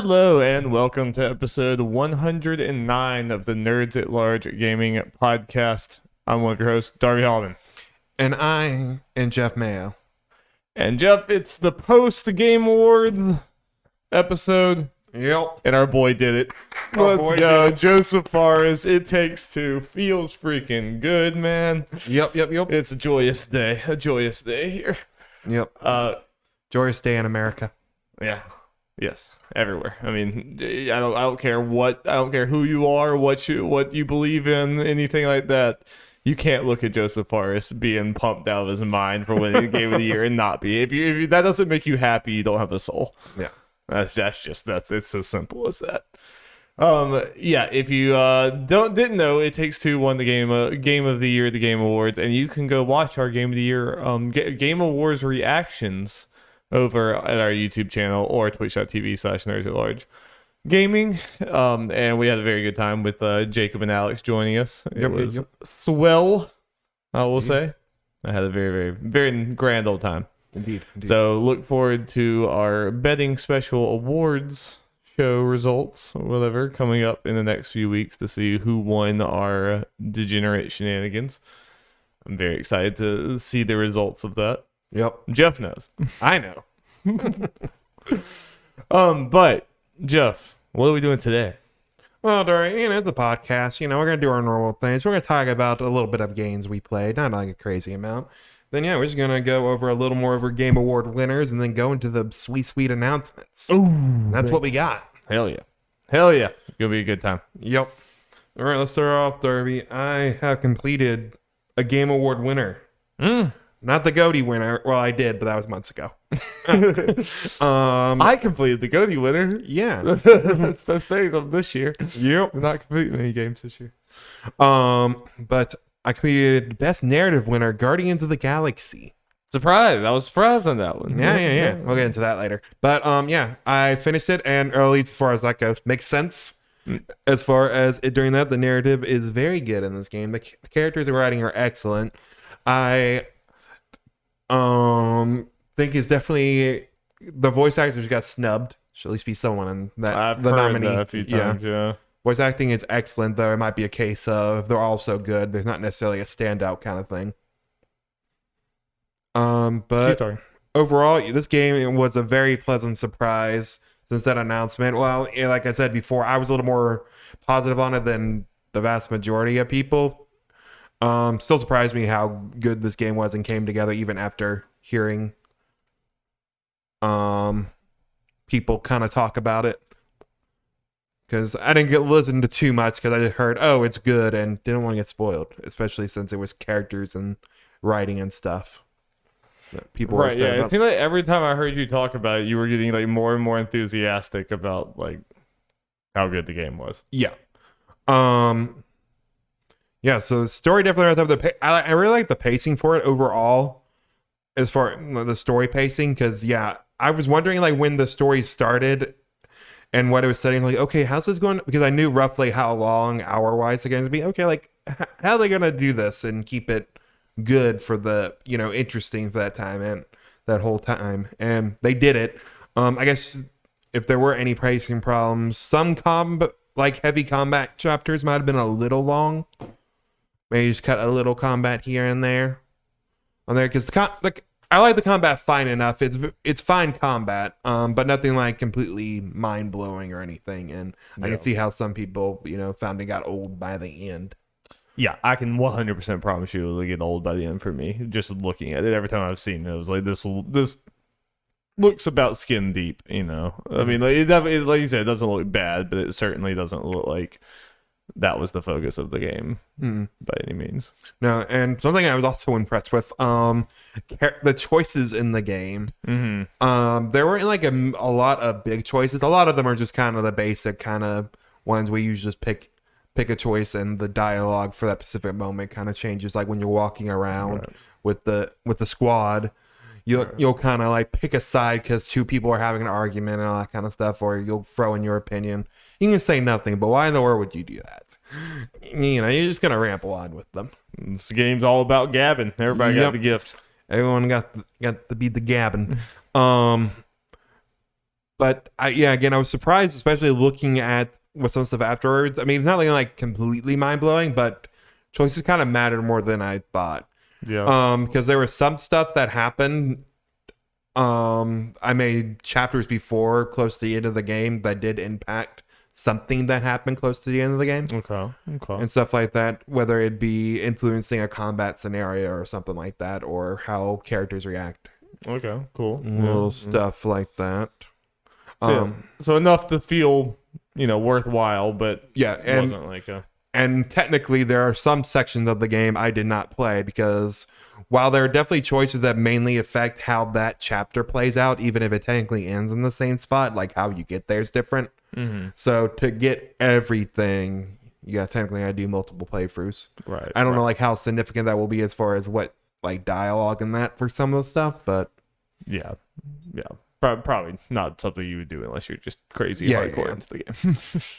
Hello and welcome to episode 109 of the Nerds at Large Gaming Podcast. I'm one of your hosts, Darby Hallman. And I am Jeff Mayo. And Jeff, it's the post-Game Awards episode. Yep. And our boy did it. Joseph Fares, It Takes Two. Feels freaking good, man. Yep. It's a joyous day. A joyous day here. Yep. Joyous day in America. Yeah. Yes, everywhere. I mean, I don't care who you are, what you believe in, anything like that. You can't look at Joseph Fares being pumped out of his mind for winning the Game of the Year and not be. If that doesn't make you happy, you don't have a soul. Yeah, that's it's as simple as that. If you didn't know, It Takes Two won the Game of the Year, the Game Awards, and you can go watch our Game of the Year Game Awards reactions over at our YouTube channel or twitch.tv/nerdsatlarge gaming. And we had a very good time with Jacob and Alex joining us. It was swell, I will say. I had a very, very, very grand old time. Indeed. So look forward to our betting special awards show results or whatever coming up in the next few weeks to see who won our degenerate shenanigans. I'm very excited to see the results of that. Yep. Jeff knows. I know. But Jeff, what are we doing today? Well, Dory, it's a podcast. We're gonna do our normal things. We're gonna talk about a little bit of games we played, not like a crazy amount. Then we're just gonna go over a little more of our Game Award winners, and then go into the sweet announcements. Ooh, that's what we got. Hell yeah! Gonna be a good time. Yep. All right, let's start off, Darby. I have completed a Game Award winner. Not the GOTY winner. Well, I did, but that was months ago. I completed the GOTY winner. Yeah. That's saying something this year. Yep. Did not complete many games this year. But I completed Best Narrative winner, Guardians of the Galaxy. Surprised. I was surprised on that one. Yeah. We'll get into that later. But I finished it, and at least as far as that goes, makes sense. As far as it during that, the narrative is very good in this game. The characters and writing are excellent. I think it's definitely the voice actors got snubbed. Should at least be someone in that. I've the heard nominee. that a few times. Yeah. Voice acting is excellent, though it might be a case of they're all so good. There's not necessarily a standout kind of thing. But overall, this game was a very pleasant surprise since that announcement. Well, like I said before, I was a little more positive on it than the vast majority of people. Still surprised me how good this game was and came together even after hearing people kind of talk about it. Because I didn't get listened to too much because I just heard, it's good, and didn't want to get spoiled, especially since it was characters and writing and stuff. People were right, yeah. It seemed like every time I heard you talk about it, you were getting like more and more enthusiastic about like how good the game was. Yeah. Yeah, so the story definitely has I really like the pacing for it overall, as far as the story pacing, because I was wondering like when the story started and what it was setting, like, okay, how's this going? Because I knew roughly how long hour-wise the game would be. Okay, like how are they gonna do this and keep it good for the interesting for that time and that whole time, and they did it. I guess if there were any pacing problems, some heavy combat chapters might have been a little long. Maybe just cut a little combat here and there on there, because I like the combat fine enough. It's fine combat, but nothing like completely mind blowing or anything. And I can see how some people found it got old by the end. Yeah, I can 100% promise you it'll get old by the end for me. Just looking at it, every time I've seen it, it was like this looks about skin deep. I mean, like you said, it doesn't look bad, but it certainly doesn't look like that was the focus of the game by any means. No, and something I was also impressed with, the choices in the game. There weren't like a lot of big choices. A lot of them are just kind of the basic kind of ones where you just pick a choice and the dialogue for that specific moment kind of changes. Like when you're walking around with the squad, you'll kind of like pick a side because two people are having an argument and all that kind of stuff, or you'll throw in your opinion. You can say nothing, but why in the world would you do that? You're just gonna ramble on with them. This game's all about gabbing. Everybody got the gift. Everyone got to be the gabbing. But again, I was surprised, especially looking at what some stuff afterwards. I mean, it's not like completely mind blowing, but choices kind of mattered more than I thought. Yeah. Because there was some stuff that happened. I made chapters before close to the end of the game that did impact something that happened close to the end of the game. Okay. And stuff like that, whether it be influencing a combat scenario or something like that, or how characters react. Okay. Cool. Little stuff like that. So enough to feel, worthwhile, but and wasn't like a. And technically, there are some sections of the game I did not play because while there are definitely choices that mainly affect how that chapter plays out, even if it technically ends in the same spot, like how you get there is different. Mm-hmm. So to get everything, technically I do multiple playthroughs. Right. I don't know like how significant that will be as far as what like dialogue and that for some of the stuff, but yeah. Probably not something you would do unless you're just crazy hardcore into the game.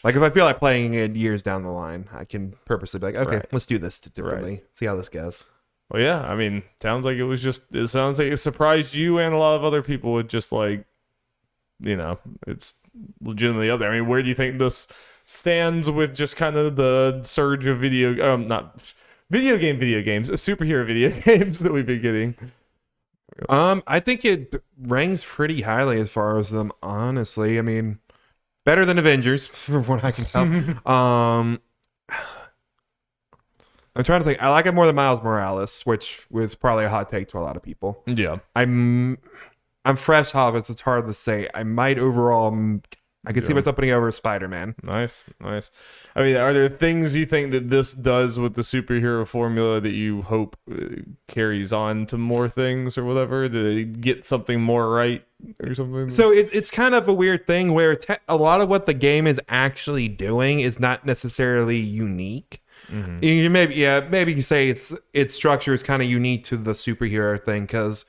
Like if I feel like playing it years down the line, I can purposely be like, okay, let's do this differently. See how this goes. Well, yeah, I mean, sounds like it surprised you and a lot of other people with just like, it's legitimately up there. I mean, where do you think this stands with just kind of the surge of not video games, superhero video games that we've been getting? I think it ranks pretty highly as far as them, honestly. I mean, better than Avengers, from what I can tell. I'm trying to think. I like it more than Miles Morales, which was probably a hot take to a lot of people. Yeah. I'm fresh off it, so it's hard to say. I might overall... I can see myself putting over Spider-Man. Nice. I mean, are there things you think that this does with the superhero formula that you hope carries on to more things or whatever? Do they get something more right or something? So it's kind of a weird thing where a lot of what the game is actually doing is not necessarily unique. Mm-hmm. Maybe you say its structure is kind of unique to the superhero thing, because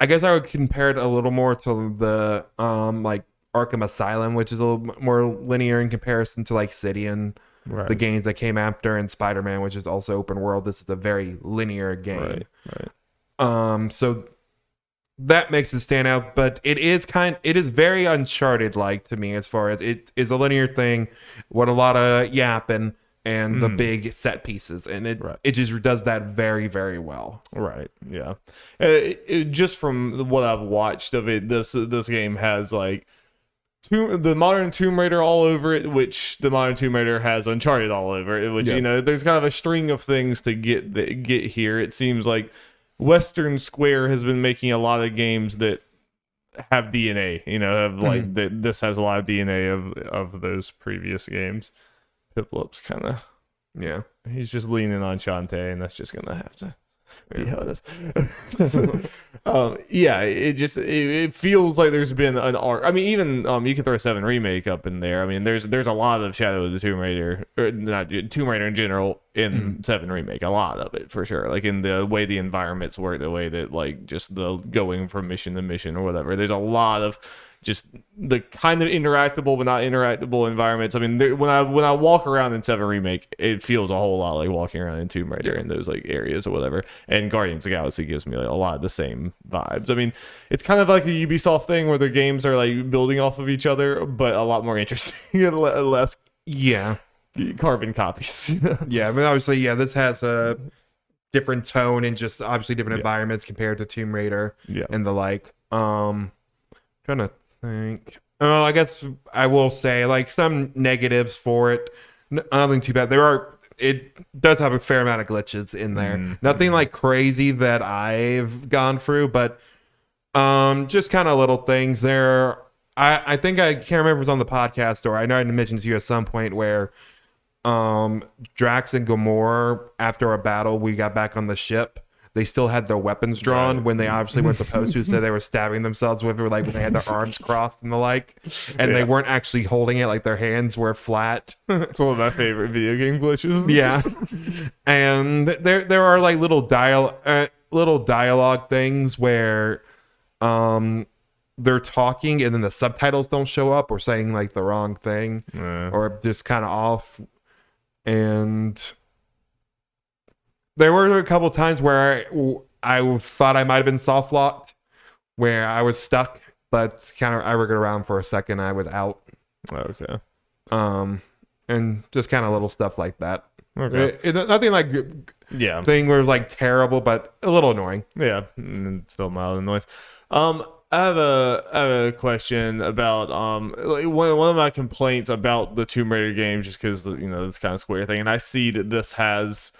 I guess I would compare it a little more to the like Arkham Asylum, which is a little more linear in comparison to like City and the games that came after, and Spider-Man, which is also open world. This is a very linear game. Right. So that makes it stand out, but it is very Uncharted like to me, as far as it is a linear thing, what a lot of yapping and the big set pieces, and it just does that very, very well. Right. Yeah. Just from what I've watched of it, this game has like the modern Tomb Raider all over it, which the modern Tomb Raider has Uncharted all over it, which there's kind of a string of things to get here. It seems like Western Square has been making a lot of games that have DNA, this has a lot of DNA of those previous games. Piplup's kind of he's just leaning on Shantae, and that's just gonna have to be how it is. It feels like there's been an arc. I mean, even you can throw 7 Remake up in there. I mean, there's a lot of Shadow of the Tomb Raider, or not Tomb Raider in general, in 7 Remake. A lot of it for sure. Like in the way the environments work, the way that like just the going from mission to mission or whatever. There's a lot of just the kind of interactable but not interactable environments. I mean, when I walk around in 7 Remake, it feels a whole lot like walking around in Tomb Raider in those like areas or whatever. And Guardians of the Galaxy gives me like a lot of the same vibes. I mean, it's kind of like a Ubisoft thing where the games are like building off of each other, but a lot more interesting and less carbon copies. Yeah, I mean, obviously, this has a different tone and just obviously different environments compared to Tomb Raider and the like. Trying to think. Oh, I guess I will say like some negatives for it. Nothing too bad. It does have a fair amount of glitches in there. Nothing like crazy that I've gone through, but just kind of little things there. I think I can't remember if it was on the podcast or I know I mentioned to you at some point where Drax and Gamora, after a battle, we got back on the ship. They still had their weapons drawn when they obviously weren't supposed to, so they were stabbing themselves with it, like when they had their arms crossed and the like, and they weren't actually holding it, like their hands were flat. It's one of my favorite video game glitches. Yeah, and there are like little dialogue things where they're talking and then the subtitles don't show up or saying like the wrong thing or just kind of off, and there were a couple times where I thought I might have been soft locked, where I was stuck but kind of I worked around for a second. I was out. Okay. And just kind of little stuff like that. Okay. Nothing like thing were like terrible, but a little annoying. Yeah, still mild annoyance. I have a question about like one of my complaints about the Tomb Raider game, just because this kind of Square thing, and I see that this has.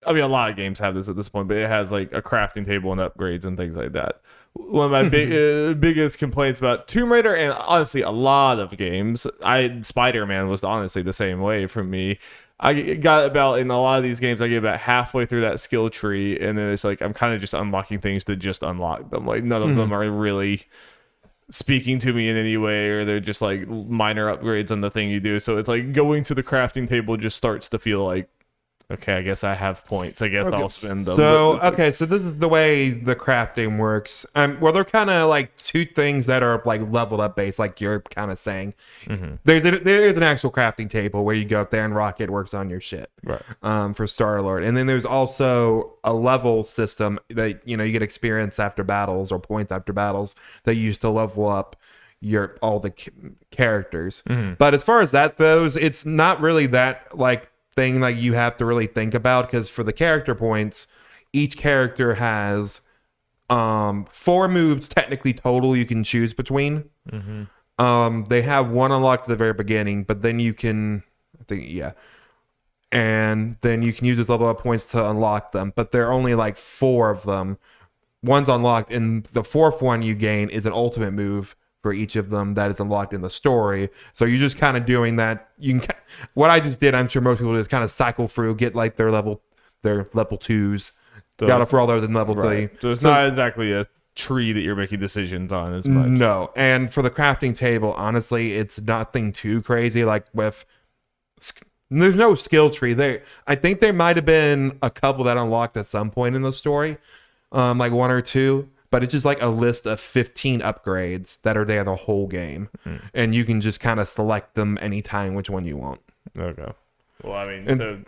I mean, a lot of games have this at this point, but it has like a crafting table and upgrades and things like that. One of my biggest complaints about Tomb Raider, and honestly a lot of games, Spider-Man was honestly the same way for me. I got about, in a lot of these games, I get about halfway through that skill tree, and then it's like I'm kind of just unlocking things to just unlock them. Like none of them are really speaking to me in any way, or they're just like minor upgrades on the thing you do. So it's like going to the crafting table just starts to feel like, okay, I guess I have points. I guess I'll spend them. So this is the way the crafting works. Well, they're kind of like two things that are like leveled up based, like you're kind of saying. There is an actual crafting table where you go up there and Rocket works on your shit. Right. For Star-Lord. And then there's also a level system that, you get experience after battles or points after battles that you use to level up all the characters. But as far as that goes, it's not really that like thing like you have to really think about, because for the character points, each character has 4 moves technically total you can choose between. They have one unlocked at the very beginning, but then you can and then you can use those level up points to unlock them, but there are only like 4 of them. One's unlocked, and the 4th one you gain is an ultimate move for each of them that is unlocked in the story. So you're just kind of doing that. What I just did, I'm sure most people just kind of cycle through, get like their level 2s. Got to for all those in level 3. So it's not exactly a tree that you're making decisions on as much. No, and for the crafting table, honestly, it's nothing too crazy. Like there's no skill tree. I think there might have been a couple that unlocked at some point in the story, like 1 or 2. But it's just like a list of 15 upgrades that are there the whole game. And you can just kind of select them anytime which one you want. Okay. Well, I mean,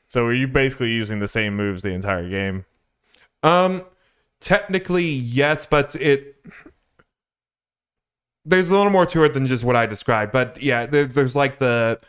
so are you basically using the same moves the entire game? Technically, yes, but there's a little more to it than just what I described. But yeah, there's like the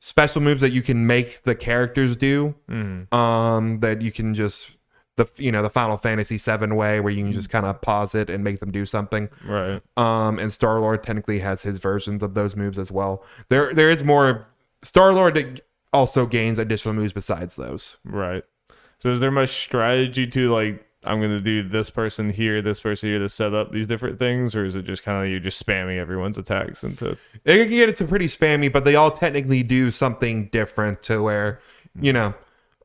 special moves that you can make the characters do. That you can just... the Final Fantasy VII way, where you can just kind of pause it and make them do something. Right. And Star-Lord technically has his versions of those moves as well. There is more. Star-Lord that also gains additional moves besides those. Right. So is there much strategy to like, I'm going to do this person here to set up these different things, or is it just kind of you're just spamming everyone's attacks into? It can get to pretty spammy, but they all technically do something different to where,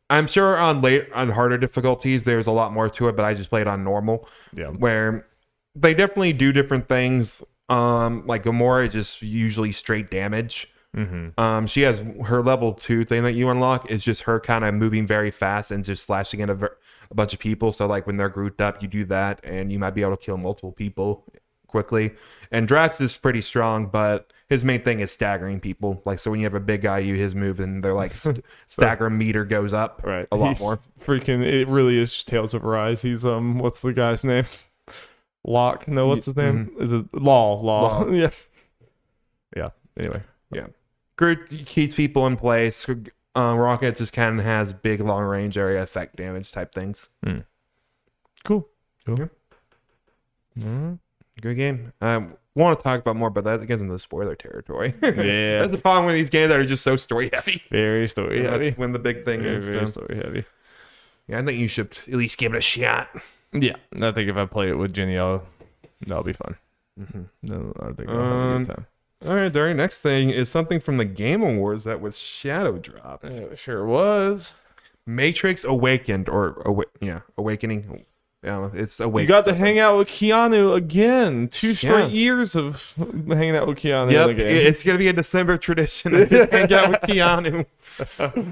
I'm sure on harder difficulties, there's a lot more to it, but I just played on normal. Yeah. Where they definitely do different things. Like Gamora is just usually straight damage. She has her level 2 thing that you unlock is just her kind of moving very fast and just slashing at a bunch of people. So like when they're grouped up, you do that and you might be able to kill multiple people quickly. And Drax is pretty strong, but his main thing is staggering people. Like, so when you have a big guy, his move, and they're like stagger meter goes up a lot more. Freaking, it really is just Tales of Arise. He's what's the guy's name? Locke? No, what's his name? Is it Law? Yeah. Yeah. Anyway. Yeah. Groot keeps people in place. Rocket just kind of has big long range area effect damage type things. Cool. Yeah. Good game. Want to talk about more, but that gets into the spoiler territory. Yeah. That's the problem with these games that are just so story heavy. Very story heavy. When the big thing is very story heavy. Yeah, I think you should at least give it a shot. Yeah, I think if I play it with Jenny, that'll be fun. No, I think I'll have a good time. All right, the next thing is something from the Game Awards that was shadow dropped. It sure was. Matrix Awakened, Awakening. I don't know, it's Awakened. You got to hang out with Keanu again. 2 straight years of hanging out with Keanu in the game. It's going to be a December tradition to just hang out with Keanu.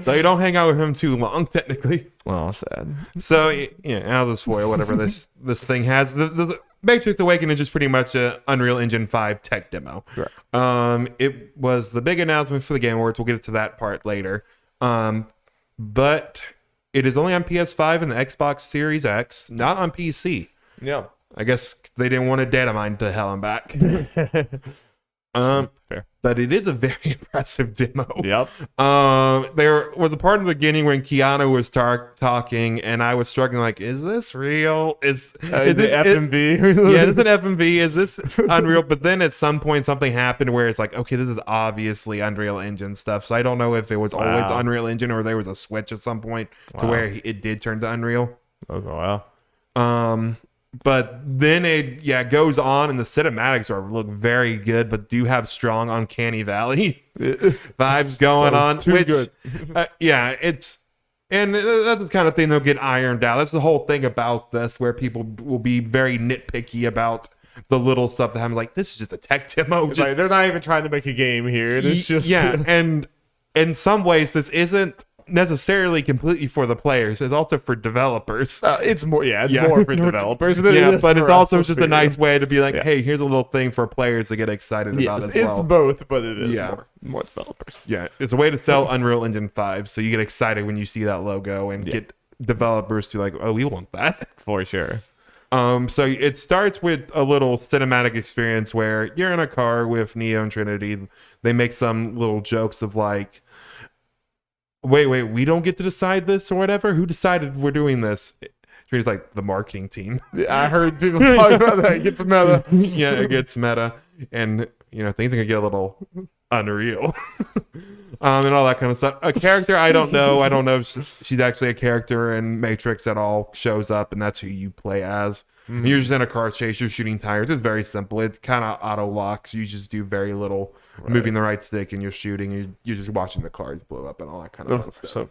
So you don't hang out with him too long, technically. Oh, sad. So, I'll just spoil whatever this thing has. The Matrix Awakening is just pretty much a Unreal Engine 5 tech demo. Right. It was the big announcement for the Game Awards. We'll get to that part later. But it is only on PS5 and the Xbox Series X, not on PC. Yeah. I guess they didn't want a data mine to hell and back. Fair. But it is a very impressive demo. Yep. There was a part in the beginning when Keanu was talking, and I was struggling, like, is this real? Is it this FMV? Yeah, is it FMV? Is this Unreal? But then at some point, something happened where it's like, okay, this is obviously Unreal Engine stuff. So I don't know if it was always the Unreal Engine or there was a switch at some point to where it did turn to Unreal. Oh, wow. But then it goes on, and the cinematics look very good, but do have strong Uncanny Valley vibes going on. Too good. It's and that's the kind of thing that'll get ironed out. That's the whole thing about this, where people will be very nitpicky about the little stuff that happens. Like, this is just a tech demo. Like, they're not even trying to make a game here. It's just and in some ways, this isn't necessarily completely for the players. It's also for developers. It's more for developers than yeah, it is but for it's us, also let's just be a nice way to be like, Yeah. hey, here's a little thing for players to get excited about as well. It's both, but it is Yeah. more developers. Yeah, it's a way to sell Unreal Engine 5, so you get excited when you see that logo and get developers to like, oh, we want that. For sure. So it starts with a little cinematic experience where you're in a car with Neo and Trinity. They make some little jokes of like, wait, we don't get to decide this or whatever? Who decided we're doing this? Trinity's like, the marketing team. I heard people talk about that. It gets meta. Yeah, it gets meta. And, things are going to get a little unreal. And all that kind of stuff. A character, I don't know. I don't know if she's actually a character in Matrix at all. Shows up, and that's who you play as. Mm-hmm. You're just in a car chase. You're shooting tires. It's very simple. It kind of auto locks. You just do very little moving the right stick, and you're shooting. You're just watching the cars blow up and all that kind of stuff. So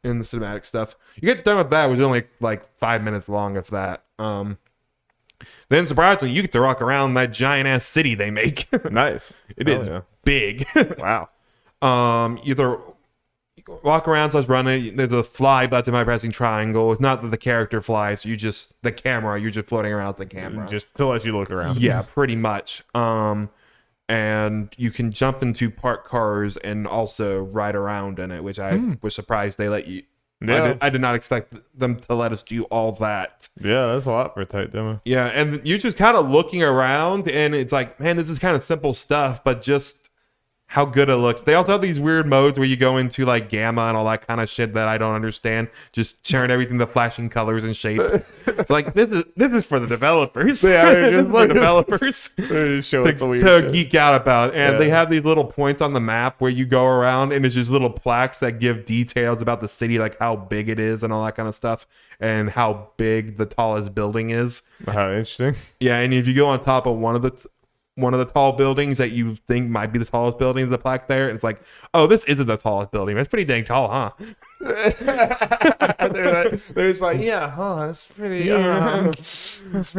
in the cinematic stuff, you get done with that. It was only like 5 minutes long, if that. Then surprisingly, you get to walk around that giant ass city they make. Nice. It is big. Wow. Either walk around, so running. There's a fly button by pressing triangle. It's not that the character flies. You're just floating around with the camera. Just to let you look around. Yeah, pretty much. And you can jump into parked cars and also ride around in it, which I was surprised they let you. Yeah. I did not expect them to let us do all that. Yeah, that's a lot for a tight demo. Yeah, and you're just kind of looking around, and it's like, man, this is kind of simple stuff, but just how good it looks. They also have these weird modes where you go into like gamma and all that kind of shit that I don't understand. Just sharing everything to flashing colors and shapes. It's like, this is for the developers. Yeah, they're just for developers to geek out about. And they have these little points on the map where you go around, and it's just little plaques that give details about the city, like how big it is and all that kind of stuff, and how big the tallest building is. How interesting. Yeah, and if you go on top of one of the tall buildings that you think might be the tallest building, the plaque there, it's like, oh, this isn't the tallest building. That's pretty dang tall, huh? they're just like, that's pretty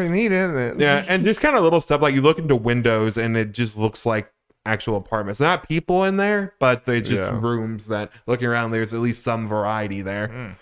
neat, isn't it? Yeah, and just kind of little stuff like you look into windows and it just looks like actual apartments. Not people in there, but they're just rooms that looking around, there's at least some variety there.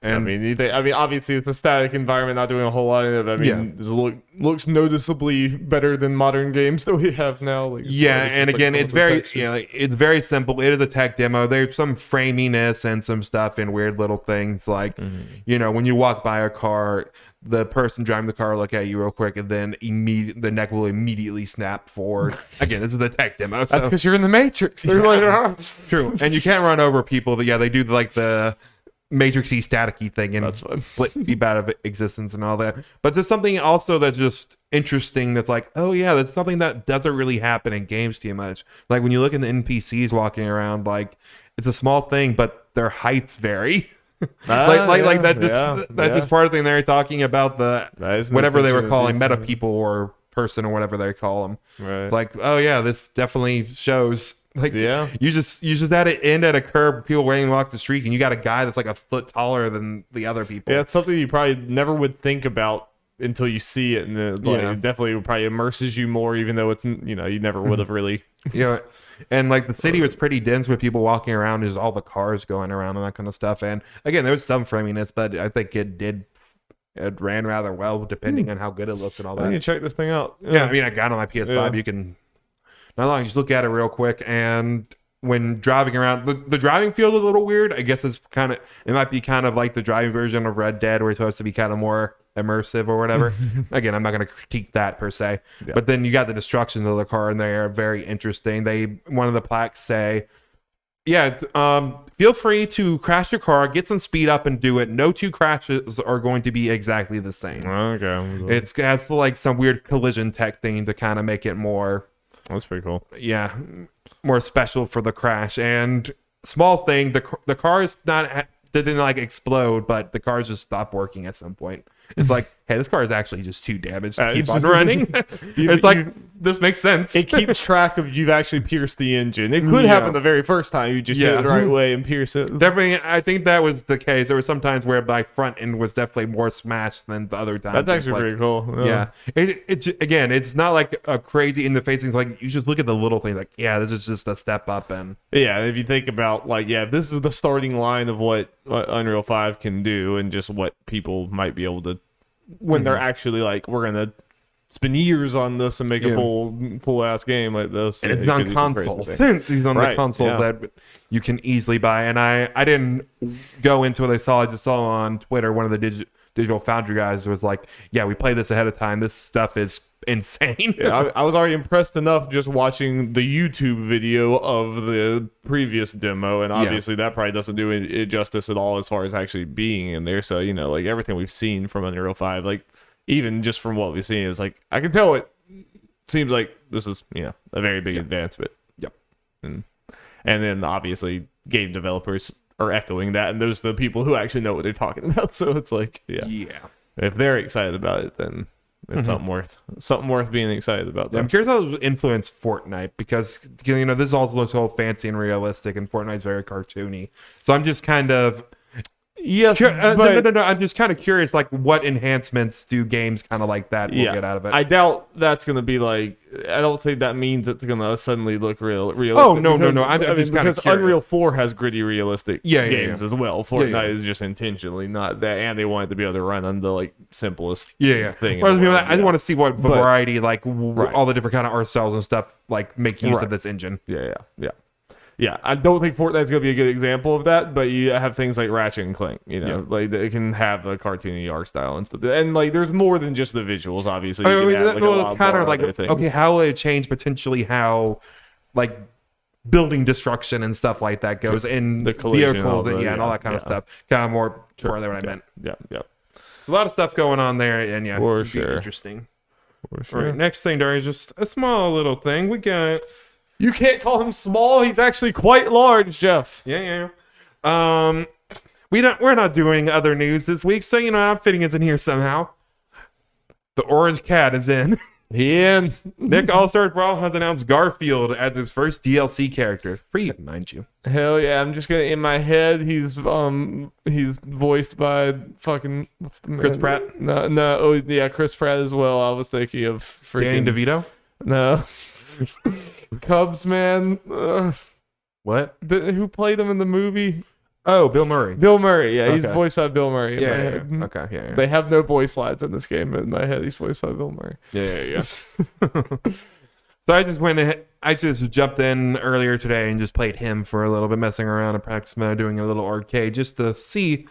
And I mean, obviously it's a static environment, not doing a whole lot of it. This looks noticeably better than modern games that we have now. Like, and again, it's very it's very simple. It is a tech demo. There's some framiness and some stuff and weird little things like when you walk by a car, the person driving the car will look at you real quick, and then the neck will immediately snap forward. Again, this is the tech demo. So. That's because you're in the Matrix. They're like, true, and you can't run over people. But they do like the Matrixy staticky thing and be out of existence and all that. But there's something also that's just interesting that's like, oh yeah, that's something that doesn't really happen in games too much. Like when you look at the NPCs walking around, like it's a small thing, but their heights vary. That's just part of the thing they're talking about whatever they were calling meta people or person or whatever they call them. Right. It's like, oh yeah, this definitely shows. Like you just had it end at a curb, people waiting to walk the street, and you got a guy that's like a foot taller than the other people. Yeah, it's something you probably never would think about until you see it, and it definitely probably immerses you more, even though it's you never would have really. And like the city was pretty dense with people walking around, there's all the cars going around and that kind of stuff. And again, there was some framiness, but I think it ran rather well depending on how good it looks and all that. You can check this thing out. Yeah, I got it on my PS5. You can. Not long, just look at it real quick, and when driving around, the driving feels a little weird. I guess it might be kind of like the driving version of Red Dead, where it's supposed to be kind of more immersive or whatever. Again, I'm not going to critique that per se, Yeah. but then you got the destructions of the car, and they are very interesting. One of the plaques say, yeah, feel free to crash your car, get some speed up, and do it. No two crashes are going to be exactly the same. Okay. It has like some weird collision tech thing to kind of make it more, That's pretty cool. yeah, more special for the crash. And small thing, the car is not didn't like explode, but the cars just stopped working at some point. It's like, hey, this car is actually just too damaged to keep on running. It's like, this makes sense. It keeps track of you've actually pierced the engine. It could happen the very first time you just hit it the right way and pierce it. Definitely, I think that was the case. There were some times where my front end was definitely more smashed than the other times. That's actually pretty cool. Yeah. Again, it's not like a crazy in the face thing. Like, you just look at the little things. Like, yeah, this is just a step up. And yeah, if you think about like, yeah, this is the starting line of what Unreal 5 can do, and just what people might be able to when they're actually like, we're gonna spend years on this and make a full ass game like this. And it's on consoles. It's on the consoles that you can easily buy. And I didn't go into what I saw. I just saw on Twitter one of the Digital Foundry guys was like, yeah, we played this ahead of time. This stuff is insane. I was already impressed enough just watching the YouTube video of the previous demo, and obviously that probably doesn't do it justice at all as far as actually being in there. So, you know, like everything we've seen from Unreal 5, like even just from what we've seen, is like, I can tell it seems like this is, you know, a very big advancement. Yep. And then obviously game developers are echoing that, and those are the people who actually know what they're talking about. So it's like, if they're excited about it, then it's something worth being excited about. I'm curious how it will influence Fortnite, because, you know, this also looks all fancy and realistic, and Fortnite's very cartoony. So I'm just kind of no. I'm just kind of curious, like, what enhancements do games kind of like that will get out of it? I doubt that's going to be like. I don't think that means it's going to suddenly look realistic. Oh no. I'm just kind of curious. Unreal 4 has gritty, realistic games as well. Fortnite is just intentionally not that, and they want it to be able to run on the like simplest thing. I just want to see what variety, like all the different kind of art styles and stuff, like make use of this engine. Yeah, I don't think Fortnite's going to be a good example of that, but you have things like Ratchet and Clank, you know, like they can have a cartoony art style and stuff. And like there's more than just the visuals, obviously. You can add, like, a lot kind more of like, other things. okay, how will it change potentially how, like, building destruction and stuff like that goes in the vehicles and all that kind of stuff. Kind of more further what I meant. Yeah. There's a lot of stuff going on there, and for sure. Interesting. For sure. All right, next thing, Darius, just a small little thing. We got... You can't call him small. He's actually quite large, Jeff. Yeah. We're not doing other news this week, so you know I'm fitting us in here somehow. The Orange Cat is in. Nick All-Star Brawl has announced Garfield as his first DLC character. Free, mind you. Hell yeah! I'm just gonna in my head. He's voiced by fucking what's the Chris man? Pratt. No. Oh yeah, Chris Pratt as well. I was thinking of freaking Danny DeVito. No. Cubs man. What? Who played him in the movie? Oh, Bill Murray. Bill Murray. Yeah, he's voiced by Bill Murray. Yeah. Okay. Yeah. They have no voice lines in this game, but in my head, he's voiced by Bill Murray. Yeah. So I just jumped in earlier today and just played him for a little bit, messing around in practice mode, doing a little arcade, just to see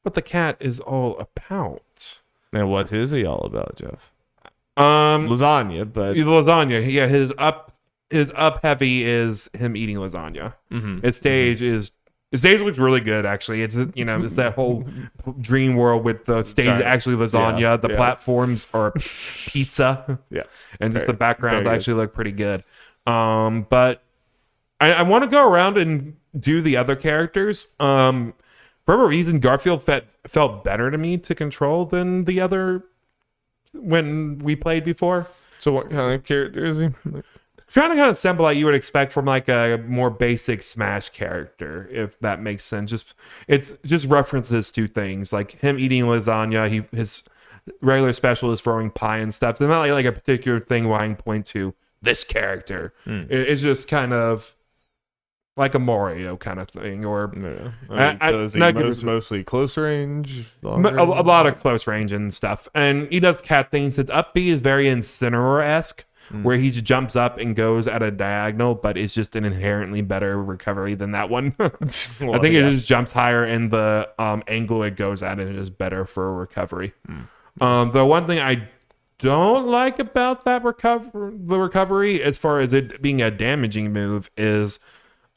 what the cat is all about. And what is he all about, Jeff? Lasagna, but lasagna. Yeah, his up heavy is him eating lasagna. His stage looks really good, actually. It's it's that whole dream world with the stage actually lasagna. The platforms are pizza. And just the backgrounds actually look pretty good. But I want to go around and do the other characters. For a reason, Garfield felt better to me to control than the other when we played before. So what kind of character is he? Trying to kind of assemble like you would expect from like a more basic Smash character, if that makes sense. It's just references to things like him eating lasagna. His regular special is throwing pie and stuff. There's not like a particular thing where I can point to this character. It's just kind of like a Mario kind of thing, or does he mostly close range? A lot of close range and stuff. And he does cat things. His up B is very Incineroar-esque, where he just jumps up and goes at a diagonal, but it's just an inherently better recovery than that one. I think it just jumps higher, and the angle it goes at it is better for recovery. The one thing I don't like about that recovery, as far as it being a damaging move, is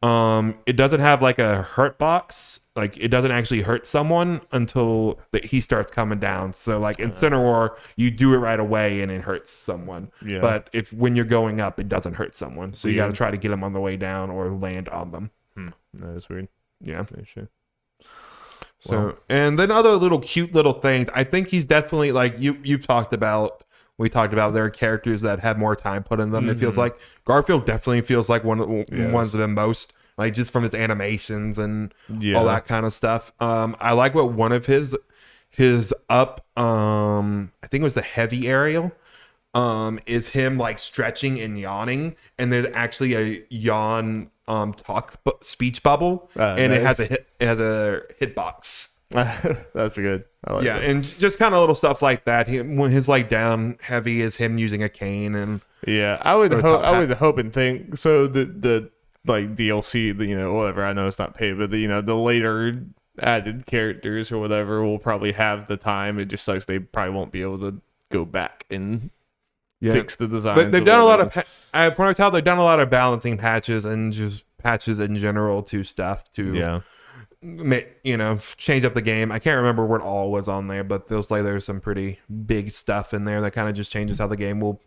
it doesn't have like a hurt box. Like it doesn't actually hurt someone until he starts coming down. So like in Cineroar, you do it right away and it hurts someone. Yeah. But when you're going up, it doesn't hurt someone. So you got to try to get them on the way down or land on them. That is weird. Yeah. Sure. So Well. and then other little cute little things. I think he's definitely like you've talked about. We talked about there are characters that have more time put in them. It feels like Garfield definitely feels like one of the ones of the most, like just from his animations and all that kind of stuff. I like what one of his up I think it was the heavy aerial is him like stretching and yawning, and there's actually a yawn speech bubble, and nice. it has a hitbox. That's good. I like that. And just kind of little stuff like that. When his like down heavy is him using a cane, and I would hope and think so. The like DLC, whatever. I know it's not paid, but the later added characters or whatever will probably have the time. It just sucks they probably won't be able to go back and fix the design. But they've done a lot of. From what I tell, they've done a lot of balancing patches and just patches in general to stuff to change up the game. I can't remember what all was on there, but feels like there's some pretty big stuff in there that kind of just changes how the game will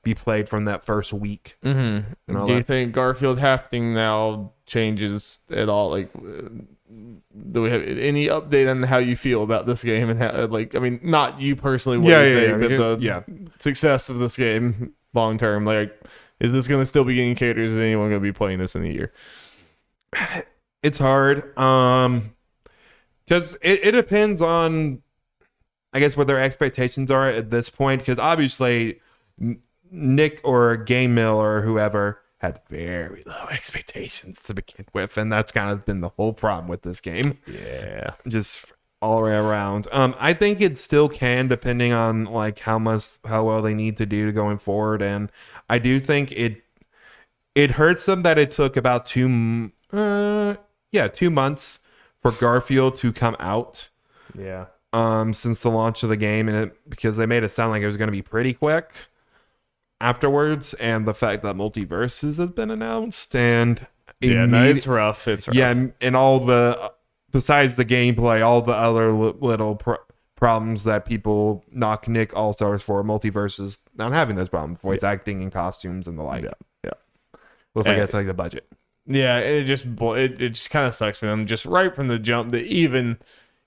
be played from that first week. Do you think Garfield happening now changes at all? Like, do we have any update on how you feel about this game and how, like, I mean, not you personally, but the success of this game long term? Like, is this going to still be getting catered? Is anyone going to be playing this in a year? It's hard, because it depends on, I guess, what their expectations are at this point. Because obviously, Nick or Game Mill or whoever had very low expectations to begin with, and that's kind of been the whole problem with this game. Yeah, just all the way around. I think it still can, depending on like how well they need to do going forward, and I do think it hurts them that it took about 2 months for Garfield to come out. Yeah. Since the launch of the game, and because they made it sound like it was going to be pretty quick afterwards, and the fact that Multiverses has been announced, and it's rough. It's rough. Yeah, and all the besides the gameplay, all the other little problems that people knock Nick All-Stars for, Multiverses not having those problems, voice acting and costumes and the like. Yeah. Looks like it's like the budget. Yeah, it just kind of sucks for them. Just right from the jump, that even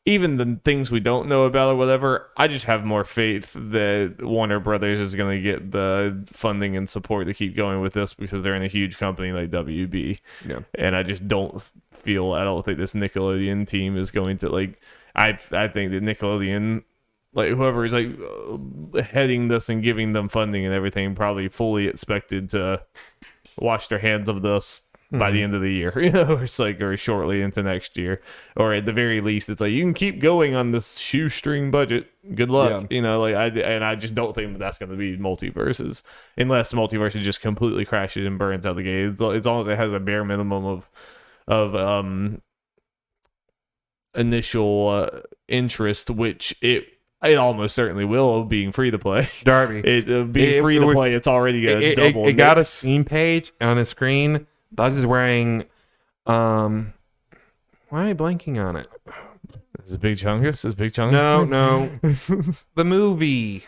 the things we don't know about or whatever, I just have more faith that Warner Brothers is going to get the funding and support to keep going with this, because they're in a huge company like WB. Yeah, and I just don't think this Nickelodeon team is going to, like, I think that Nickelodeon, like, whoever is like heading this and giving them funding and everything, probably fully expected to wash their hands of this by the end of the year, or shortly into next year, or at the very least, it's like, you can keep going on this shoestring budget. Good luck, I just don't think that's going to be Multiverses, unless Multiverses just completely crashes and burns out the game. As long as it has a bare minimum of initial interest, which it almost certainly will, being free to play. Darby, being free to play, it's already going to double. It got a Steam page on a screen. Bugs is wearing, why am I blanking on it? Is it Big Chungus? No. The movie.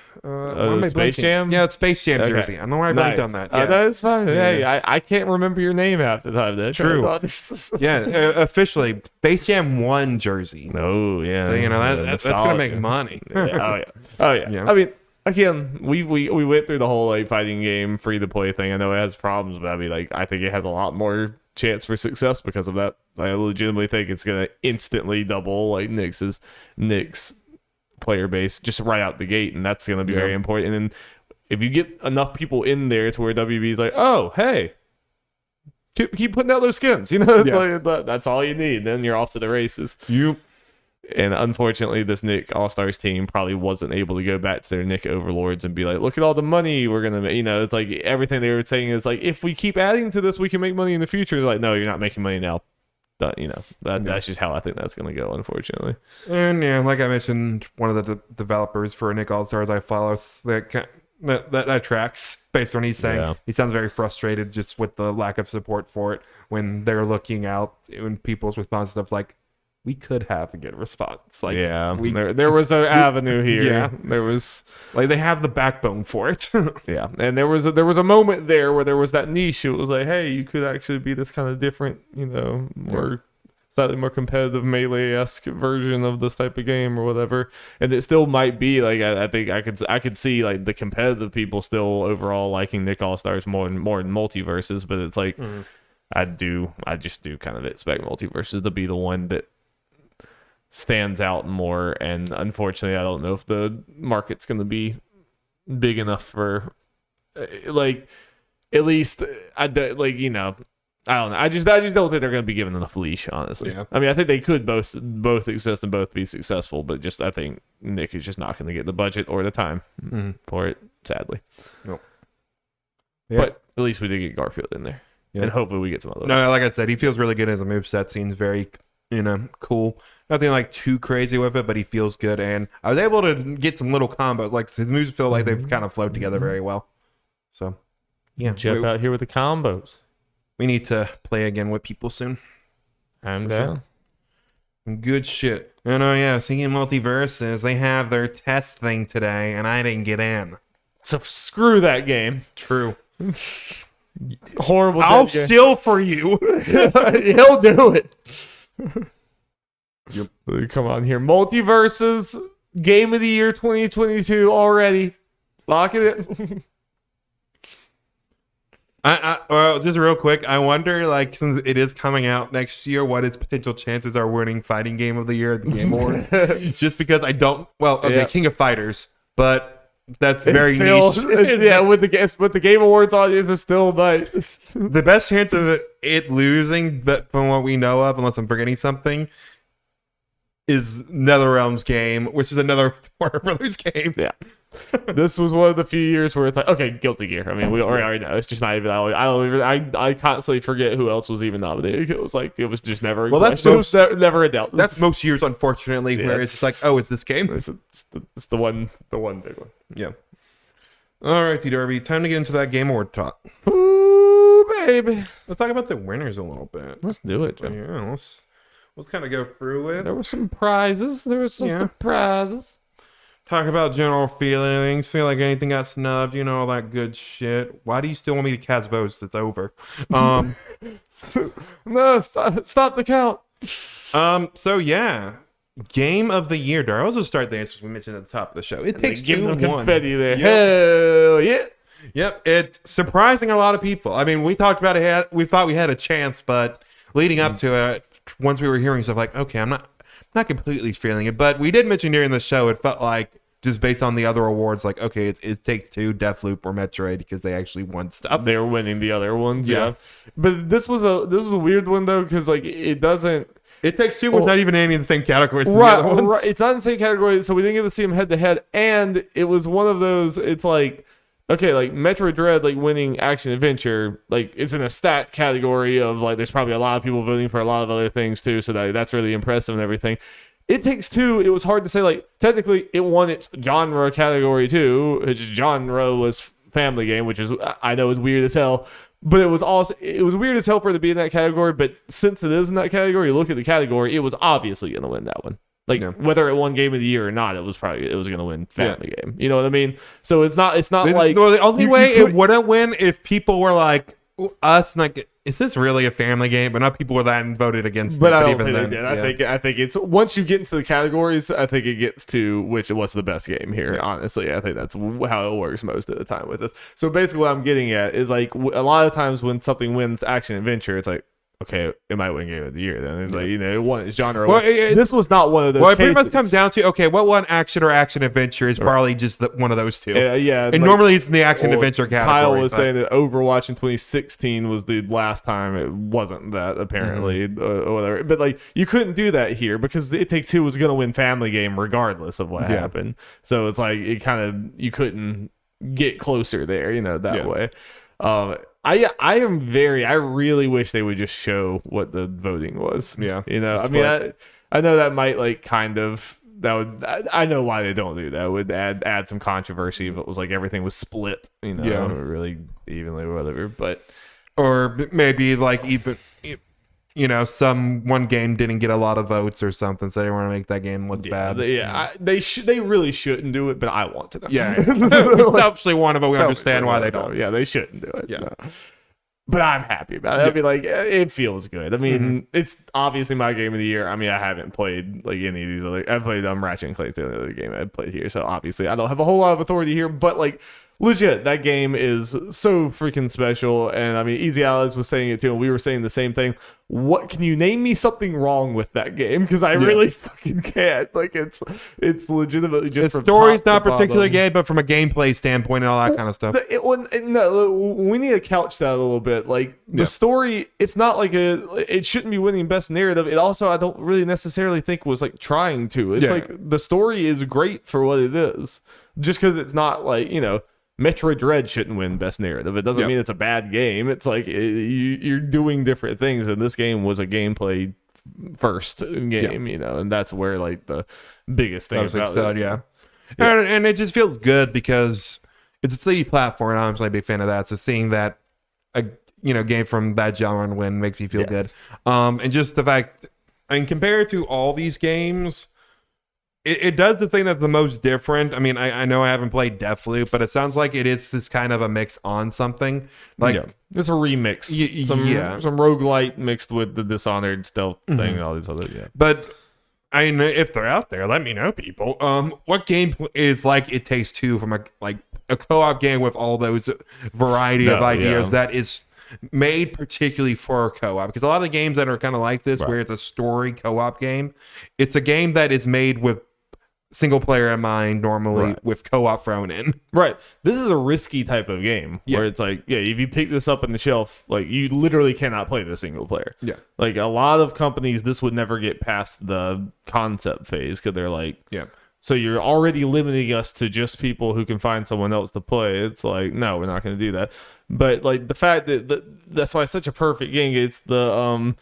Space Jam? Yeah, it's Space Jam jersey. I don't know why I blanked on that. Yeah. That's fine. Yeah. Hey, I can't remember your name half the time. That's true. Officially, Space Jam 1 jersey. Oh, yeah. So, that's going to make money. Oh, yeah. I mean, again, we went through the whole like fighting game free to play thing. I know it has problems, but I think it has a lot more chance for success because of that. I legitimately think it's gonna instantly double like Nick's player base just right out the gate, and that's gonna be very important. And if you get enough people in there to where WB is like, oh hey, keep putting out those skins, like, that's all you need. Then you're off to the races. And unfortunately, this Nick All-Stars team probably wasn't able to go back to their Nick Overlords and be like, look at all the money we're going to make. It's like everything they were saying is like, if we keep adding to this, we can make money in the future. They're like, no, you're not making money now. that's just how I think that's going to go, unfortunately. And yeah, like I mentioned, one of the developers for Nick All Stars I follow, that tracks based on what he's saying. Yeah. He sounds very frustrated just with the lack of support for it when they're looking out, when people's response stuff like, we could have a good response. Like, there was an avenue here. Yeah. There was, like, they have the backbone for it. yeah, and there was a moment there where there was that niche. It was like, hey, you could actually be this kind of different, more slightly more competitive melee-esque version of this type of game or whatever. And it still might be like, I think I could see like the competitive people still overall liking Nick All Stars more in multiverses, but it's like I just do kind of expect multiverses to be the one that stands out more, and unfortunately I don't know if the market's going to be big enough for like, at least I don't know. I just don't think they're going to be given enough leash, honestly. Yeah. I mean, I think they could both exist and both be successful, but just I think Nick is just not going to get the budget or the time for it, sadly. Nope. Yeah. But at least we did get Garfield in there, and hopefully we get some other. No, like I said, he feels really good as a moveset. Seems very cool. Nothing like too crazy with it, but he feels good. And I was able to get some little combos. Like his moves feel like they've kind of flowed together very well. So, yeah. Jeff out here with the combos. We need to play again with people soon. I'm down. Good shit. And speaking of multiverses, they have their test thing today, and I didn't get in. So screw that game. True. Horrible. I'll steal for you. He'll do it. Yep. Come on here. Multiverses Game of the Year 2022 already. Lock it in. Well, just real quick, I wonder, like, since it is coming out next year, what its potential chances are winning Fighting Game of the Year at the Game Award. Just because I don't. Well, okay, Yeah. King of Fighters, but that's very niche. Yeah, with the Game Awards audience is still nice. The best chance of it losing, that from what we know of, unless I'm forgetting something, is NetherRealm's game, which is another Warner Brothers game. Yeah. This was one of the few years where it's like, okay, Guilty Gear. I mean, we already know. It's just not even. I constantly forget who else was even nominated. It was just never. Well, that's never a doubt. That's most years, unfortunately, where it's just like, oh, it's this game. It's the one big one. Yeah. All right, Darby, time to get into that Game Award talk. Ooh, baby. Let's talk about the winners a little bit. Let's do it, Joe. Yeah, let's kind of go through it. There were some prizes. Surprises. Talk about general feelings. Feel like anything got snubbed. All that good shit. Why do you still want me to cast votes? It's over. No, stop the count. So yeah. Game of the Year. Darby, I'll just start there since we mentioned at the top of the show. It takes Give them 2-1. confetti there. Yep. Hell yeah. Yep, it's surprising a lot of people. I mean, we talked about it. We thought we had a chance, but leading up to it, once we were hearing stuff like, okay, I'm not completely feeling it, but we did mention during the show, it felt like just based on the other awards, like, okay, it takes two, Deathloop or Metroid, because they actually won stuff. They're winning the other ones, yeah. But this was a weird one though, because like it doesn't. It Takes Two was not even any in the same category as the Right, other ones. right. It's not in the same category, so we didn't get to see them head to head. And it was one of those. It's like, okay, like Metroid Dread, like winning action adventure, like it's in a stat category of like there's probably a lot of people voting for a lot of other things too, so that's really impressive and everything. It Takes Two, it was hard to say, like technically it won its genre category too. Its genre was family game, which is, I know, is weird as hell. But it was weird as hell for it to be in that category. But since it is in that category, you look at the category, it was obviously going to win that one. Like whether it won Game of the Year or not, it was going to win Family Game. You know what I mean? So it's not like the only way it wouldn't win if people were like us, like, is this really a family game? But not people were that and voted against. But it, I don't even think then, they did. I think it's once you get into the categories, I think it gets to what's the best game here. Yeah. Honestly, I think that's how it works most of the time with this. So basically, what I'm getting at is like a lot of times when something wins action adventure, it's like, okay, it might win Game of the Year. Then it's like, it won its genre. Well, this was not one of those. Well, it pretty much comes down to, okay, what one action or action adventure is probably just one of those two. Yeah. And like, normally it's in the action adventure category. Kyle was saying that Overwatch in 2016 was the last time it wasn't that, apparently, or whatever. But like, you couldn't do that here because It Takes Two was going to win Family Game regardless of what happened. So it's like you couldn't get closer there, that way. I really wish they would just show what the voting was. Yeah. You know, I mean, I know that might like kind of that would I know why they don't do that. It would add some controversy if it was like everything was split, you know, Yeah. really evenly or whatever. But Or maybe like even, you know, one game didn't get a lot of votes or something, so they want to make that game look bad. They really shouldn't do it, but I want to know. Yeah, we selfishly want to, but we understand why they don't. Yeah, they shouldn't do it. Yeah. No. But I'm happy about it. I'd be like, it feels good. I mean, it's obviously my game of the year. I mean, I haven't played like any of these other. I've played Ratchet and Clank, the only other game I've played here. So obviously, I don't have a whole lot of authority here. But like, legit, that game is so freaking special. And I mean, Easy Alex was saying it too, and we were saying the same thing. What can you name me something wrong with that game? Because I really fucking can't. Like, it's legitimately just. The story's not particularly gay, but from a gameplay standpoint and all that kind of stuff. We need to couch that a little bit. Like the story, it's not like it shouldn't be winning best narrative. It also, I don't really necessarily think was like trying to. It's like the story is great for what it is. Just because it's not like, you know, Metroid Dread shouldn't win best narrative. It doesn't mean it's a bad game. It's like you're doing different things, and this game was a gameplay first game, you know, and that's where like the biggest thing about it. And it just feels good because it's a 3D platform, and I'm actually a big fan of that. So seeing that a game from that genre win makes me feel good. And just the fact, I mean, compared to all these games, it does the thing that's the most different. I mean, I know I haven't played Deathloop, but it sounds like it is this kind of a mix on something. Like it's a remix. Some roguelite mixed with the Dishonored stealth thing and all these other But I mean, if they're out there, let me know, people. What game is like It Takes Two from a co-op game with all those variety of ideas that is made particularly for co-op? Because a lot of the games that are kind of like this, where it's a story co-op game, it's a game that is made with single player in mind, normally with co-op thrown in. Right. This is a risky type of game where it's like, if you pick this up on the shelf, like you literally cannot play the single player. Yeah. Like a lot of companies, this would never get past the concept phase because they're like, so you're already limiting us to just people who can find someone else to play. It's like, no, we're not going to do that. But like the fact that's why it's such a perfect game. It's the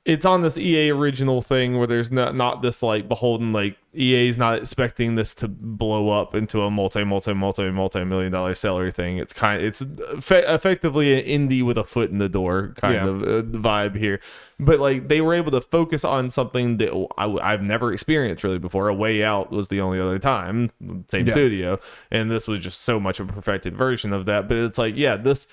it's on this EA original thing where there's not this like beholden, like EA's not expecting this to blow up into a multi-million dollar seller thing. It's effectively an indie with a foot in the door kind of vibe here. But like they were able to focus on something that I've never experienced really before. A Way Out was the only other time, same studio, and this was just so much of a perfected version of that. But it's like, this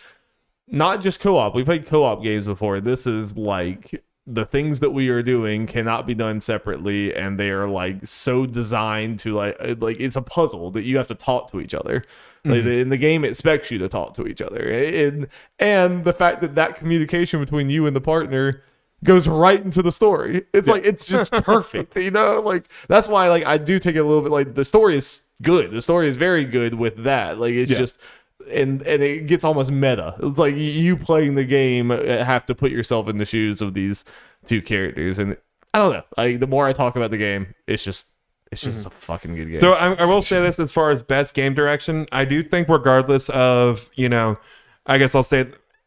not just co-op. We played co-op games before. This is like the things that we are doing cannot be done separately, and they are like so designed to like it's a puzzle that you have to talk to each other. Like in the game, it expects you to talk to each other, and the fact that communication between you and the partner goes right into the story. It's like it's just perfect, you know. Like that's why like I do take it a little bit. Like the story is good. The story is very good with that. Like it's just. And it gets almost meta. It's like you playing the game have to put yourself in the shoes of these two characters, and I don't know. Like the more I talk about the game, it's just a fucking good game. So I will say this as far as best game direction, I do think regardless of I guess I'll say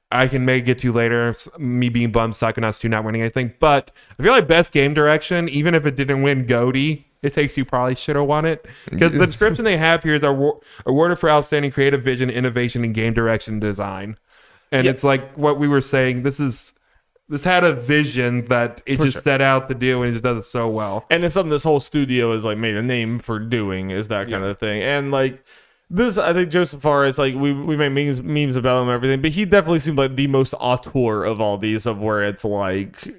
I can maybe get to later me being bummed Psychonauts 2 not winning anything, but I feel like best game direction, even if it didn't win GOTY, It Takes Two probably should have won it, because the description they have here is awarded for outstanding creative vision, innovation, and game direction design. And it's like what we were saying. This had a vision that it just set out to do, and it just does it so well. And it's something this whole studio has like made a name for doing, is that kind of thing. And like this, I think Joseph Fares, like we made memes about him and everything, but he definitely seemed like the most auteur of all these, of where it's like.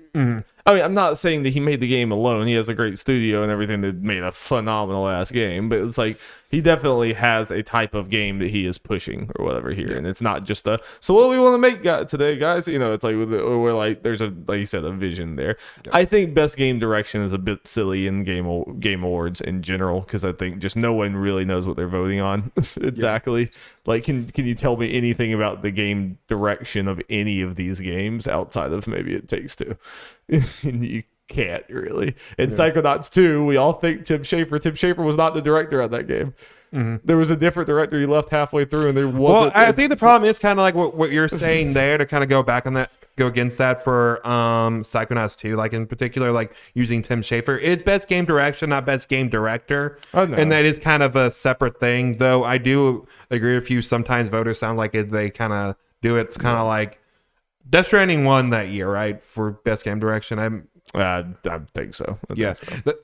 I mean, I'm not saying that he made the game alone. He has a great studio and everything that made a phenomenal ass game, but it's like he definitely has a type of game that he is pushing or whatever here, and it's not just so what do we want to make today, guys? You know, it's like we're like there's like you said, a vision there. I think best game direction is a bit silly in game awards in general, because I think just no one really knows what they're voting on exactly. Like, can you tell me anything about the game direction of any of these games outside of maybe It Takes Two? can't really. In Psychonauts 2, we all think Tim Schafer. Tim Schafer was not the director of that game. There was a different director. He left halfway through, and there wasn't. Well, I think the problem is kind of like what you're saying there, to kind of go back on that, go against that for Psychonauts 2, like in particular, like using Tim Schafer. It's best game direction, not best game director. Oh, no. And that is kind of a separate thing, though I do agree with you. Sometimes voters sound like they kind of do it. It's kind of like Death Stranding won that year, right, for best game direction. I think so.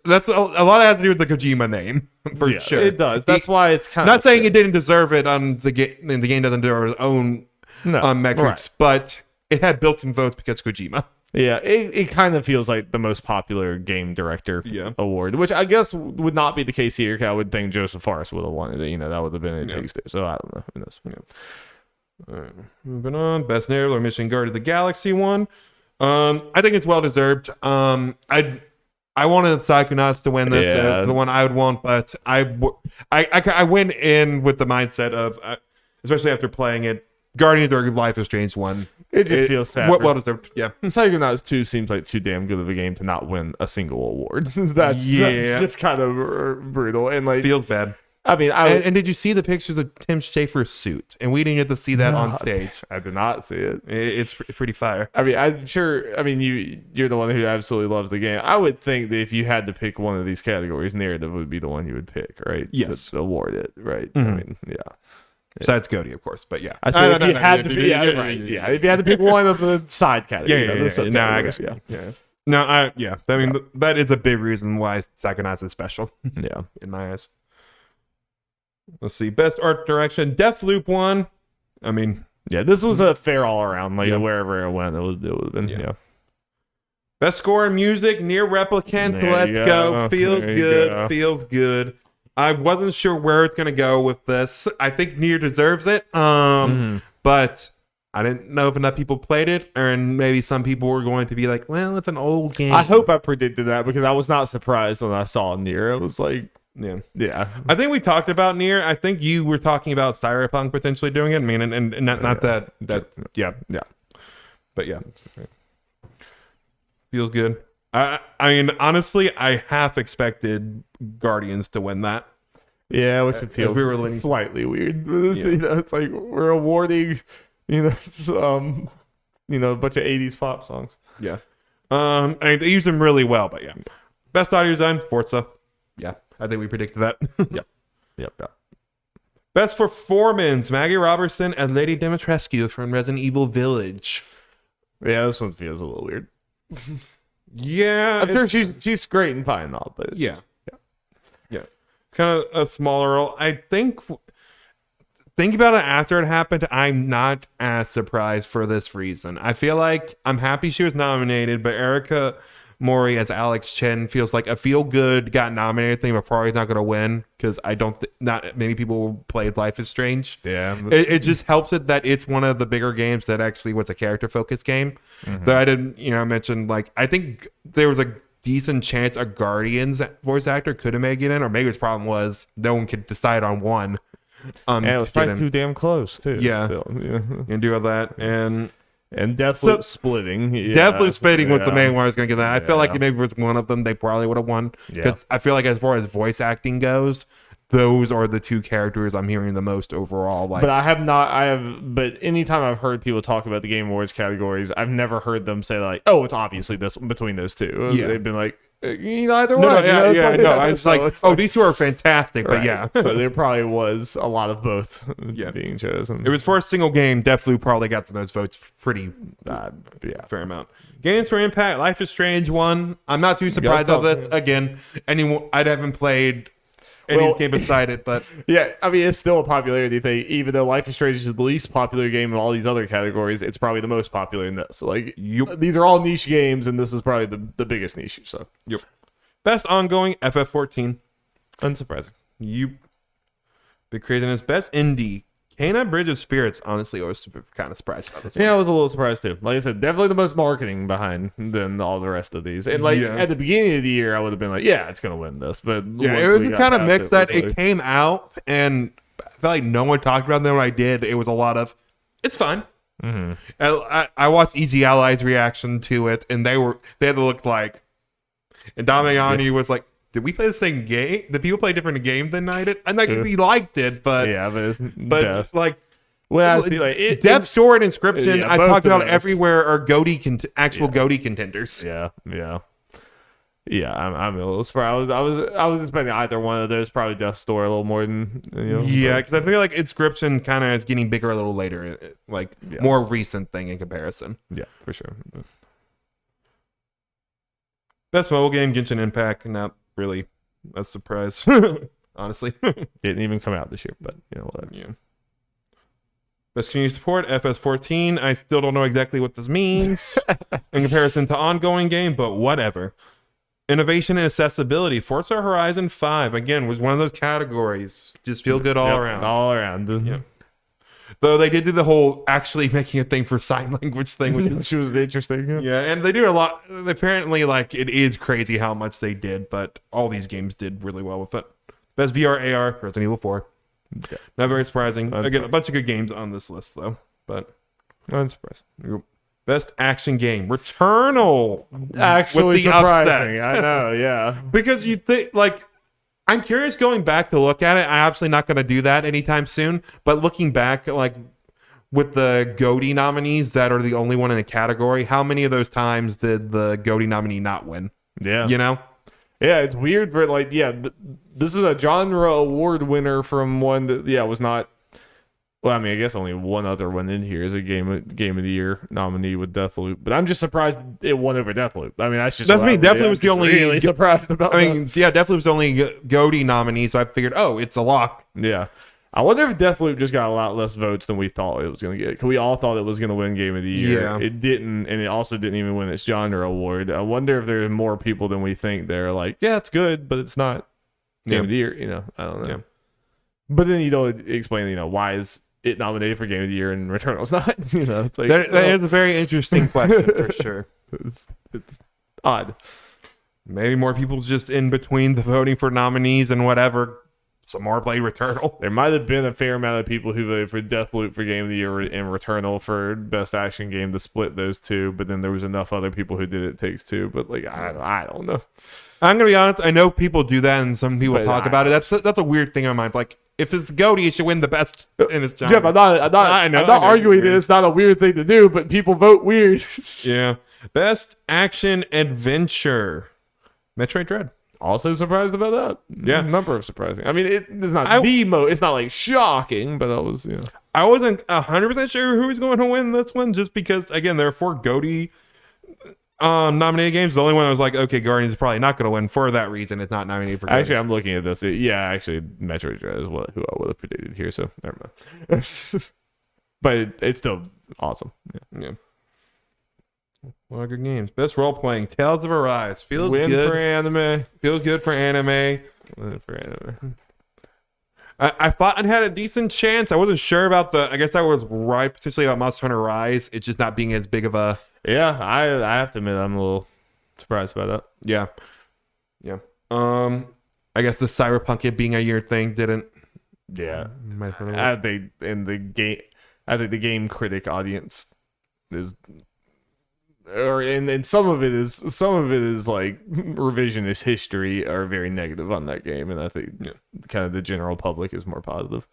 That's a lot has to do with the Kojima name, for sure. It does. That's why it's kind not of saying it didn't deserve it on the game. The game doesn't deserve its own metrics, but it had built-in votes because Kojima. Yeah, it kind of feels like the most popular game director award, which I guess would not be the case here. 'Cause I would think Joseph Fares would have wanted it. That would have been It Takes Two. So I don't know. Who knows? All right, moving on. Best narrative or Mission Guard of the Galaxy one. I think it's well deserved. I wanted Psychonauts to win this, the one I would want, but I went in with the mindset of, especially after playing it, Guardians or Life is Strange one. It just feels sad. Well deserved. Yeah. Psychonauts 2 seems like too damn good of a game to not win a single award. That's just kind of brutal and like feels bad. I mean, and did you see the pictures of Tim Schafer's suit? And we didn't get to see that on stage. I did not see it. It's pretty fire. I mean, I'm sure. I mean, you're the one who absolutely loves the game. I would think that if you had to pick one of these categories, narrative would be the one you would pick, right? Yes. To award it, right? Mm-hmm. I mean, yeah. Besides Cody, of course, but yeah. I said if you had to pick, if you had to pick one of the side categories, I mean, that is a big reason why Psychonauts is special. Yeah, in my eyes. Let's see. Best art direction. Deathloop won. I mean, yeah, this was a fair all around. Like wherever it went, it would have been. Best score in music. Near Replicant. Let's go. Feels good. Feels good. I wasn't sure where it's gonna go with this. I think Nier deserves it. But I didn't know if enough people played it, and maybe some people were going to be like, "Well, it's an old game." I hope I predicted that because I was not surprised when I saw Nier. I was like, "Yeah." I think we talked about Nier. I think you were talking about Cyberpunk potentially doing it. I mean, and not that. But yeah, feels good. I mean, honestly, I half expected Guardians to win that. Yeah, which would feel slightly weird. It's like we're awarding, a bunch of 80s pop songs. Yeah. And they use them really well, but yeah. Best audio design, Forza. Yeah, I think we predicted that. Yep. Best performance, Maggie Robertson and Lady Dimitrescu from Resident Evil Village. Yeah, this one feels a little weird. Yeah, I'm sure she's great and fine and all, but it's just kind of a smaller role. I think about it after it happened, I'm not as surprised for this reason. I feel like I'm happy she was nominated, but Erica Mori as Alex Chen feels like a feel good got nominated thing, but probably not going to win because I don't not many people played Life is Strange. Yeah, it just helps it that it's one of the bigger games that actually was a character focused game. Though I didn't mention, like, I think there was a decent chance a Guardians voice actor could have made it in, or maybe his problem was no one could decide on one. And it was probably too damn close too. And do all that and Deathloop splitting. Deathloop splitting was the main one I was going to get that. I feel like maybe if it was one of them, they probably would have won. Because I feel like as far as voice acting goes, those are the two characters I'm hearing the most overall. Like, but anytime I've heard people talk about the Game Awards categories, I've never heard them say like, "Oh, it's obviously this between those two." Yeah. They've been like, either way. It's like, these two are fantastic, but so there probably was a lot of both being chosen. It was for a single game. Deathloop probably got the most votes, pretty fair amount. Games for Impact, Life is Strange won. I'm not too surprised of this. Again, I haven't played any game beside it, but I mean, it's still a popularity thing. Even though Life is Strange is the least popular game in all these other categories, it's probably the most popular in this. Like, these are all niche games, and this is probably the biggest niche. So, best ongoing, FF14. Unsurprising. Big craziness. Best indie, Kena Bridge of Spirits. Honestly, I was kind of surprised about this one. Yeah, I was a little surprised too. Like I said, definitely the most marketing behind than all the rest of these. And at the beginning of the year, I would have been like, it's going to win this. But it was kind of mixed that it came out, and I felt like no one talked about it. Then when I did, it was a lot of, it's fun. I watched Easy Allies' reaction to it, and they had to look like, And Damiani was like, did we play the same game? Did people play a different game than I did? And like he liked it, but but like. Well, like Death Sword Inscription, yeah, I both talked of about those. everywhere are actual GOTY contenders. Yeah. I'm a little surprised. I was expecting either one of those. Probably Death Store a little more than Yeah, because I feel like Inscription kind of is getting bigger a little later, like more recent thing in comparison. Yeah, for sure. Best mobile game, Genshin Impact, not really a surprise, honestly. Didn't even come out this year, but whatever. Yeah. Best community support, FS14. I still don't know exactly what this means in comparison to ongoing game, but whatever. Innovation and accessibility, Forza Horizon 5, again, was one of those categories. Just feel good all around. All around. Yeah. Though they did do the whole actually making a thing for sign language thing, which was interesting. Yeah, and they do a lot. Apparently, like, it is crazy how much they did, but all these games did really well with it. Best VR, AR, Resident Evil 4. Okay. Not very surprising. Again, a bunch of good games on this list, though. But unsurprising. Best action game, Returnal. Actually with the surprising. upset. I know, yeah. Because you think, like, I'm curious going back to look at it. I'm obviously not going to do that anytime soon. But looking back, like, with the GOTY nominees that are the only one in the category, how many of those times did the GOTY nominee not win? Yeah. You know? Yeah, it's weird for like, this is a genre award winner from one that, was not. Well, I mean, I guess only one other one in here is a game of the year nominee with Deathloop, but I'm just surprised it won over Deathloop. I mean, Deathloop was the only. Really surprised about. Deathloop was the only GOTY nominee, so I figured, it's a lock. Yeah. I wonder if Deathloop just got a lot less votes than we thought it was going to get. Because we all thought it was going to win Game of the Year. Yeah. It didn't, and it also didn't even win its genre award. I wonder if there are more people than we think that are like, yeah, it's good, but it's not Game of the Year. I don't know. Yeah. But then you don't explain, why is it nominated for Game of the Year and Returnal's not? It's like that is a very interesting question for sure. It's odd. Maybe more people just in between the voting for nominees and whatever. Some more play Returnal. There might have been a fair amount of people who voted for Deathloop for Game of the Year and Returnal for Best Action Game to split those two, but then there was enough other people who did It Takes Two. But like, I don't know. I'm gonna be honest. I know people do that, and some people talk about it. That's a weird thing on my mind. Like, if it's GOTY, it should win the best in its genre. Jeff, I'm not arguing that it's not a weird thing to do, but people vote weird. Yeah. Best Action Adventure, Metroid Dread. Also surprised about that. Yeah, number of surprising. I mean, it's not it's not like shocking, but that was I wasn't 100% sure who was going to win this one, just because again there are 4 GOTY nominated games. The only one I was like, okay, Guardians is probably not going to win for that reason. It's not nominated for GOTY. Actually, I'm looking at this. Actually, Metroid Dread is who I would have predicted here. So never mind. But it's still awesome. Yeah. A lot of good games. Best role playing, Tales of Arise. Feels Win good for anime. Feels good for anime. Win for anime. I thought it had a decent chance. I wasn't sure about I guess I was right potentially about Monster Hunter Rise. It's just not being as big of a. Yeah, I have to admit I'm a little surprised by that. Yeah. I guess the Cyberpunk it being a year thing didn't. Yeah. I think the game critic audience is. And some of it is like revisionist history are very negative on that game, and I think kind of the general public is more positive.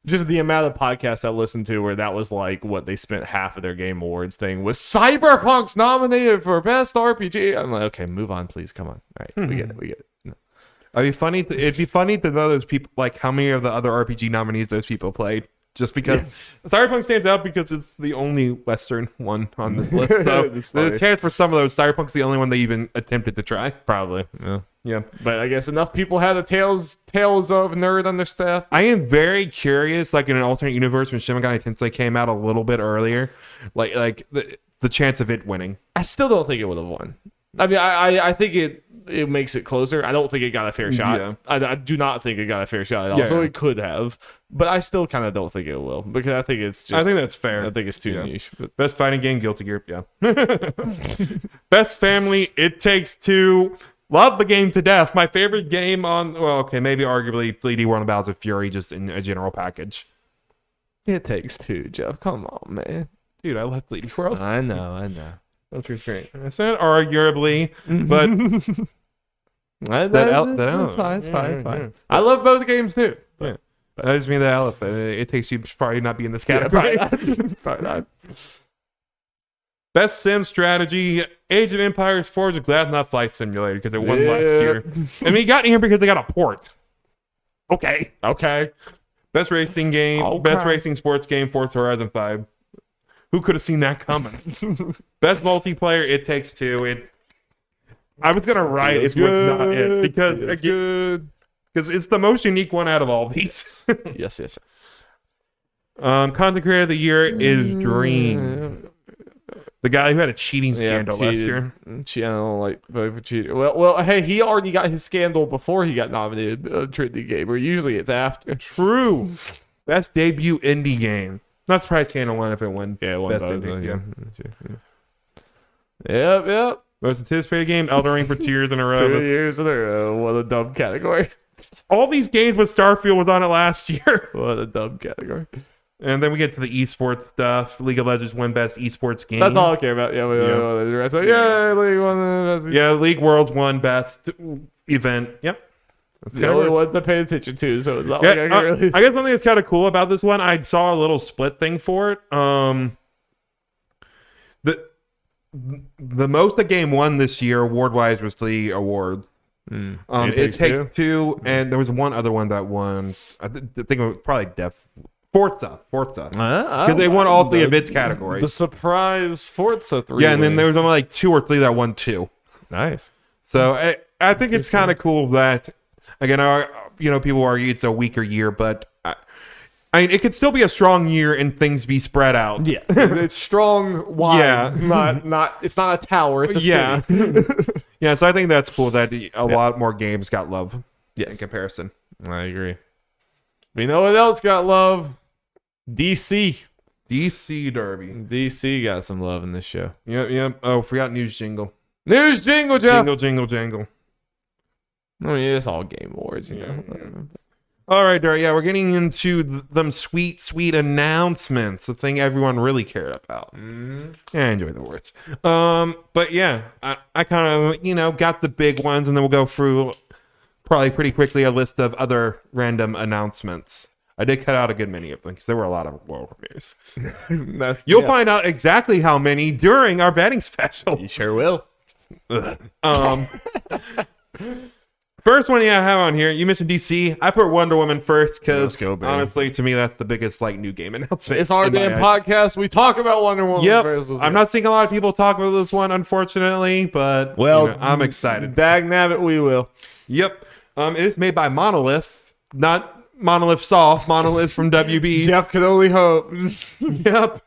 Just the amount of podcasts I listened to where that was like what they spent half of their Game Awards thing was Cyberpunk's nominated for best RPG. I'm like, okay, move on, please. Come on. All right, we get it. No. It'd be funny to know those people, like how many of the other RPG nominees those people played. Just because Cyberpunk stands out because it's the only Western one on this list. So there's a chance for some of those. Cyberpunk's the only one they even attempted to try. Probably. Yeah. But I guess enough people had a Tales of nerd on their staff. I am very curious, like in an alternate universe when Shin Megami Tensei came out a little bit earlier, like the chance of it winning. I still don't think it would have won. I mean, I think it makes it closer. I don't think it got a fair shot. Yeah. I do not think it got a fair shot at all. So it could have, but I still kind of don't think it will because I think it's just. I think that's fair. I think it's too niche. But. Best fighting game, Guilty Gear. Yeah. Best family, It Takes Two. Love the game to death. My favorite game maybe arguably 3D World of Battles of Fury, just in a general package. It Takes Two, Jeff. Come on, man. Dude, I love 3D World. I know. That's restraint. I said arguably, but That's fine. It's fine. It's fine. I love both games too. Yeah. That just mean the elephant. It takes you to probably not be in this Yeah, category. probably not. Best sim strategy: Age of Empires 4 is glad not Flight Simulator because it won last year. I mean, he got in here because they got a port. Okay. Best racing game, best racing sports game, Forza Horizon 5. Who could have seen that coming? Best multiplayer, It Takes Two. I was gonna write it was not it because it's the most unique one out of all these. Yes. Content creator of the year is Dream, the guy who had a cheating scandal last year. I don't like voting for cheating. Well, hey, he already got his scandal before he got nominated. Trendy Gamer. Usually it's after. True. Best debut indie game. Not surprised Candle won if it won. Yeah, it won best both, indie. Yep. Most anticipated game, Elden Ring for 2 years in a row. 2 years in a row. What a dumb category. All these games with Starfield was on it last year. What a dumb category. And then we get to the esports stuff. League of Legends won best esports game. That's all I care about. League Worlds won best event. Yep. That's the only ones I paid attention to, so it's not Yeah, like I can really... I guess something that's kind of cool about this one, I saw a little split thing for it. The most the game won this year, award-wise, was the awards. It Takes Two, and there was one other one that won. I think it was probably Forza. Because they won all three of its categories. The surprise Forza 3. Yeah, and then there was only like 2 or 3 that won 2. Nice. So I think it's kind of cool that, again, people argue it's a weaker year, but I mean, it could still be a strong year and things be spread out. Yes, it's strong, wide. Yeah. not. It's not a tower. It's a city. Yeah. So I think that's cool that a lot more games got love. Yes. In comparison. I agree. But you know what else got love? DC Derby. DC got some love in this show. Yep. Oh, forgot news jingle. News jingle, Jeff. Jingle. I mean, it's all Game Awards, you know. All right, Derry. Yeah, we're getting into them sweet announcements. The thing everyone really cared about. Yeah, I enjoy the words. But yeah, I kind of got the big ones, and then we'll go through probably pretty quickly a list of other random announcements. I did cut out a good many of them because there were a lot of world premieres. You'll find out exactly how many during our betting special. You sure will. First one I have on here, you mentioned DC. I put Wonder Woman first because honestly, to me, that's the biggest new game announcement. It's our damn podcast. We talk about Wonder Woman first. I'm not seeing a lot of people talk about this one, unfortunately, but I'm excited. Dag nabbit, we will. Yep. It is made by Monolith, not Monolith Soft. Monolith from WB. Jeff could only hope. Yep.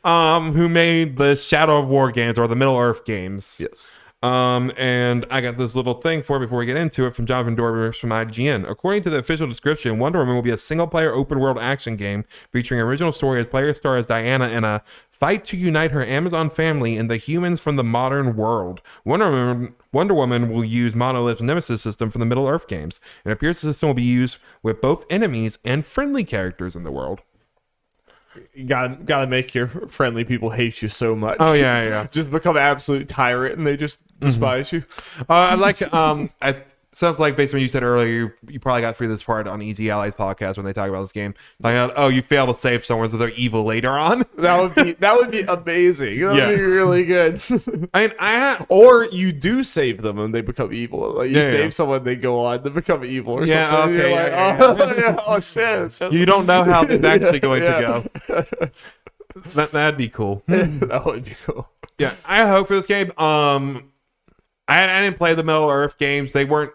Who made the Shadow of War games or the Middle Earth games? Yes. And I got this little thing before we get into it from Jonathan Dorber from IGN. According to the official description, Wonder Woman will be a single-player open-world action game featuring original story as player star as Diana in a fight to unite her Amazon family and the humans from the modern world. Wonder Woman will use Monolith's Nemesis system from the Middle Earth games, and it appears the system will be used with both enemies and friendly characters in the world. You gotta make your friendly people hate you so much. Oh yeah. Just become an absolute tyrant and they just despise you. I like sounds like based on what you said earlier, you probably got through this part on Easy Allies podcast when they talk about this game. Like, you fail to save someone, so they're evil later on. That would be amazing. That would be really good. Or you do save them and they become evil. Like you save someone, they go on to become evil or something. Okay. You're like, oh shit. You don't know how it's actually going to go. That'd be cool. That would be cool. Yeah, I hope for this game. I didn't play the Middle Earth games. They weren't.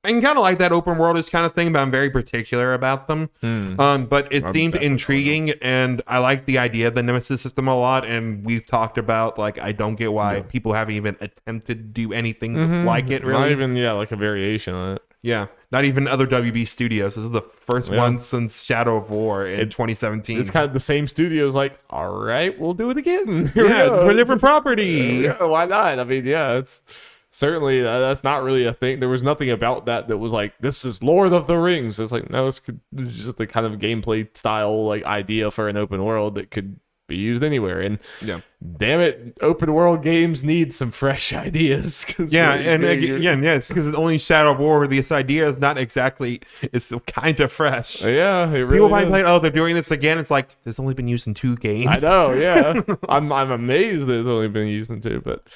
I can kind of like that open world-ish kind of thing, but I'm very particular about them. But it seemed intriguing, and I like the idea of the Nemesis system a lot. And we've talked about I don't get why people haven't even attempted to do anything like it. Really, not even like a variation on it. Yeah, not even other WB studios. This is the first one since Shadow of War in 2017. It's kind of the same studios. Like, all right, we'll do it again. For a different property. Why not? I mean, it's. Certainly, that's not really a thing. There was nothing about that was like, this is Lord of the Rings. It's like, no, it's just the kind of gameplay style idea for an open world that could be used anywhere. And Yeah. damn it, open world games need some fresh ideas. Yeah, and again, yes, because it's only Shadow of War. This idea is not exactly, it's kind of fresh. Yeah, it really People might is. play, oh, they're doing this again. It's like, it's only been used in 2 games. I know, yeah. I'm amazed that it's only been used in 2, but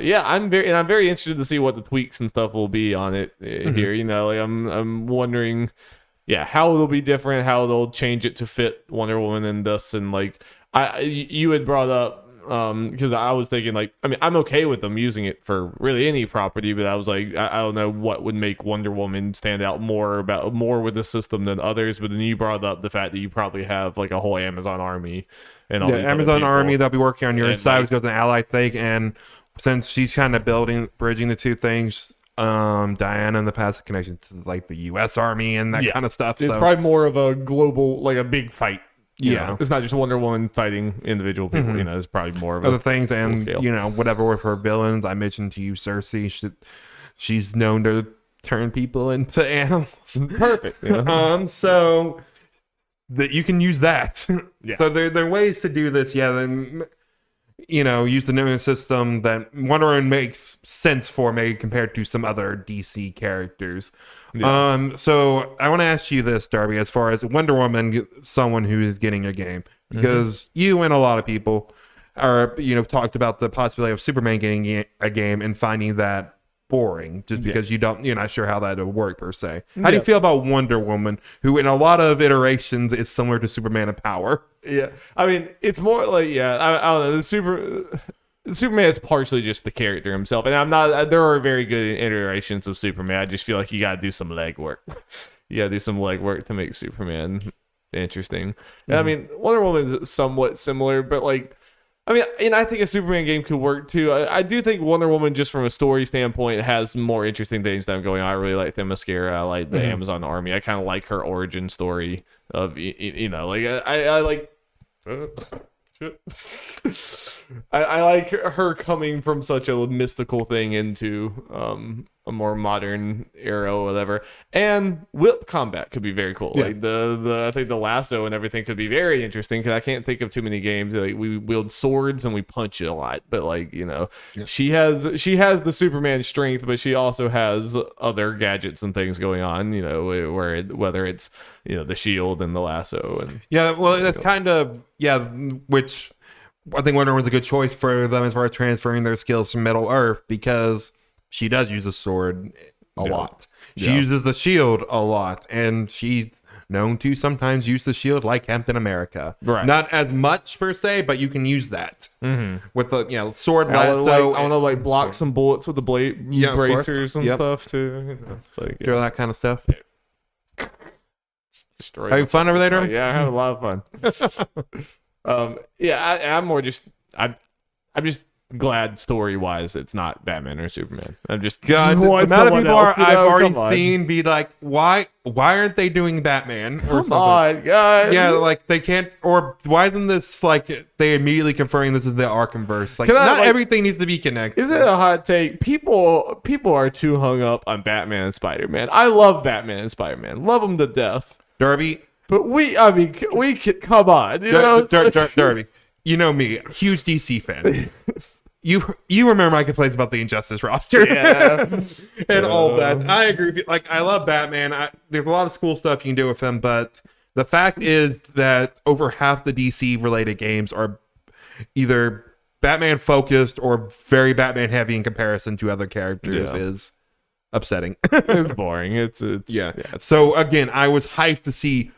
yeah, I'm very interested to see what the tweaks and stuff will be on it here. You know, like I'm wondering, yeah, how it'll be different, how they'll change it to fit Wonder Woman and this, and like you had brought up. Because I was thinking, like, I mean, I'm okay with them using it for really any property, but I was like, I don't know what would make Wonder Woman stand out more with the system than others. But then you brought up the fact that you probably have like a whole Amazon army and all these other Amazon people. army that'll be working on your And, side, like- which goes an ally thing. And since she's kind of bridging the 2 things, Diana in the past had connections to like the U.S. Army and that kind of stuff. It's So probably more of a global, like a big fight. You Yeah. know? It's not just Wonder Woman fighting individual people. You know, it's probably more of other a things, and scale. you know, whatever with her villains. I mentioned to you Cersei. She's known to turn people into animals. perfect. You know? So that you can use that. Yeah. So there are ways to do this. Yeah, then you know, use the new system that Wonder Woman makes sense for me compared to some other DC characters. Yeah. So I want to ask you this, Darby, as far as Wonder Woman, someone who is getting a game, because you and a lot of people are, you know, talked about the possibility of Superman getting a game and finding that boring just because you're not sure how that would work per se. How do you feel about Wonder Woman, who in a lot of iterations is similar to Superman in power? Yeah, I mean, it's more like, yeah, I don't know. Superman is partially just the character himself, and I'm not. There are very good iterations of Superman. I just feel like you got to do some legwork. You got to do some legwork to make Superman interesting. And I mean, Wonder Woman is somewhat similar, but like, I mean, and I think a Superman game could work too. I do think Wonder Woman, just from a story standpoint, has more interesting things that are going on. I really like Themyscira. I like the Amazon army. I kind of like her origin story of, you know, like I like. I like her coming from such a mystical thing into a more modern era or whatever. And whip combat could be very cool. Yeah. Like the I think the lasso and everything could be very interesting, because I can't think of too many games. Like, we wield swords and we punch a lot, but like, you know, she has the Superman strength, but she also has other gadgets and things going on, you know, whether it's, you know, the shield and the lasso and That's kind of which I think Wonder Woman's a good choice for them as far as transferring their skills from Middle Earth, because she does use a sword a lot. She uses the shield a lot, and she's known to sometimes use the shield like Captain America. Right. Not as much per se, but you can use that with the sword. I want to like block some bullets with the blade Yeah, of course. bracers and Yep. stuff too. You know, it's like, all that kind of stuff. destroy. Having fun over there, Derby? Yeah, I had a lot of fun. I'm more just I'm just glad story wise it's not Batman or Superman. I'm just God, the want amount of someone people else, you I've know? already Come on. seen be like, why aren't they doing Batman or Come something? on, guys. Yeah, like they can't, or why isn't this like they immediately confirming this is the Arkhamverse? Like, Can I, not like- everything needs to be connected. Is it a hot take? People are too hung up on Batman and Spider-Man. I love Batman and Spider-Man. Love them to death. Derby? But we can, come on. You know? Derby. You know me, huge DC fan. You remember my complaints about the Injustice roster. Yeah. And all that. I agree with you. Like, I love Batman. There's a lot of cool stuff you can do with him, but the fact is that over half the DC related games are either Batman focused or very Batman heavy in comparison to other characters is upsetting. It's boring. It's Yeah. So again, I was hyped to see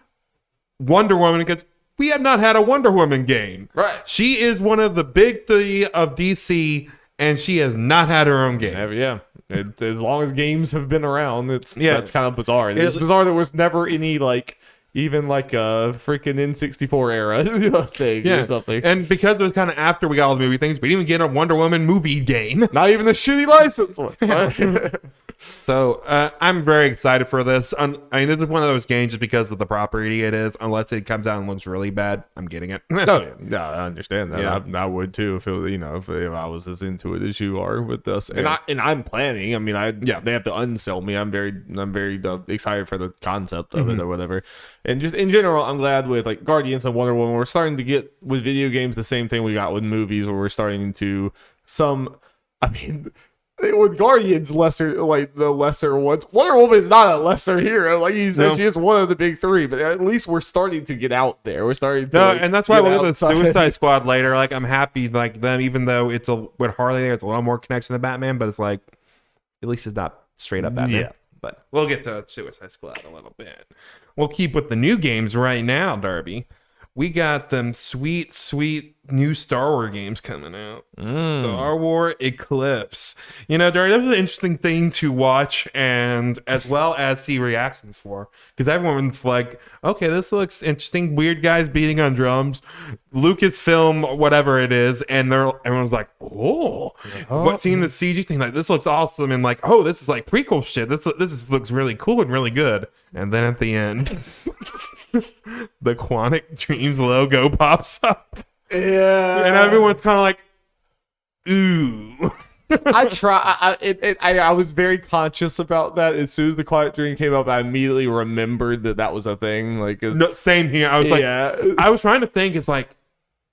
Wonder Woman because we have not had a Wonder Woman game. Right. She is one of the big 3 of DC, and she has not had her own game. Yeah. As long as games have been around, that's kind of bizarre. It's It's- bizarre there was never any even a freaking N64 era thing or something. And because it was kind of after we got all the movie things, we didn't even get a Wonder Woman movie game. Not even a shitty license one. So I'm very excited for this. I mean, this is one of those games just because of the property it is. Unless it comes out and looks really bad, I'm getting it. No, I understand that. Yeah. I would too if it, if I was as into it as you are with this. Yeah. And I'm planning. I mean, they have to unsell me. I'm very excited for the concept of it or whatever. And just in general, I'm glad with like Guardians and Wonder Woman. We're starting to get with video games the same thing we got with movies, where we're starting to with Guardians, the lesser ones. Wonder Woman is not a lesser hero, like you said. No. She's one of the big three, but at least we're starting to get out there. We're starting to, And that's why we'll get the outside. Suicide Squad later. Like, I'm happy, like them, even though it's with Harley, it's a little more connection to Batman, but it's like at least it's not straight up Batman. Yeah. But we'll get to Suicide Squad a little bit. We'll keep with the new games right now, Darby. We got them sweet new Star Wars games coming out. Star Wars Eclipse. Darby, that was an interesting thing to watch and as well as see reactions for. Because everyone's like, okay, this looks interesting. Weird guys beating on drums. Lucasfilm, whatever it is. And everyone's like, seeing the CG thing, like, this looks awesome. And like, oh, this is like prequel shit. Looks really cool and really good. And then at the end... the Quantic Dreams logo pops up. Yeah. And everyone's kind of like, ooh. I was very conscious about that. As soon as the Quiet Dream came up, I immediately remembered that was a thing. Like, No, same here. I was like, I was trying to think, it's like,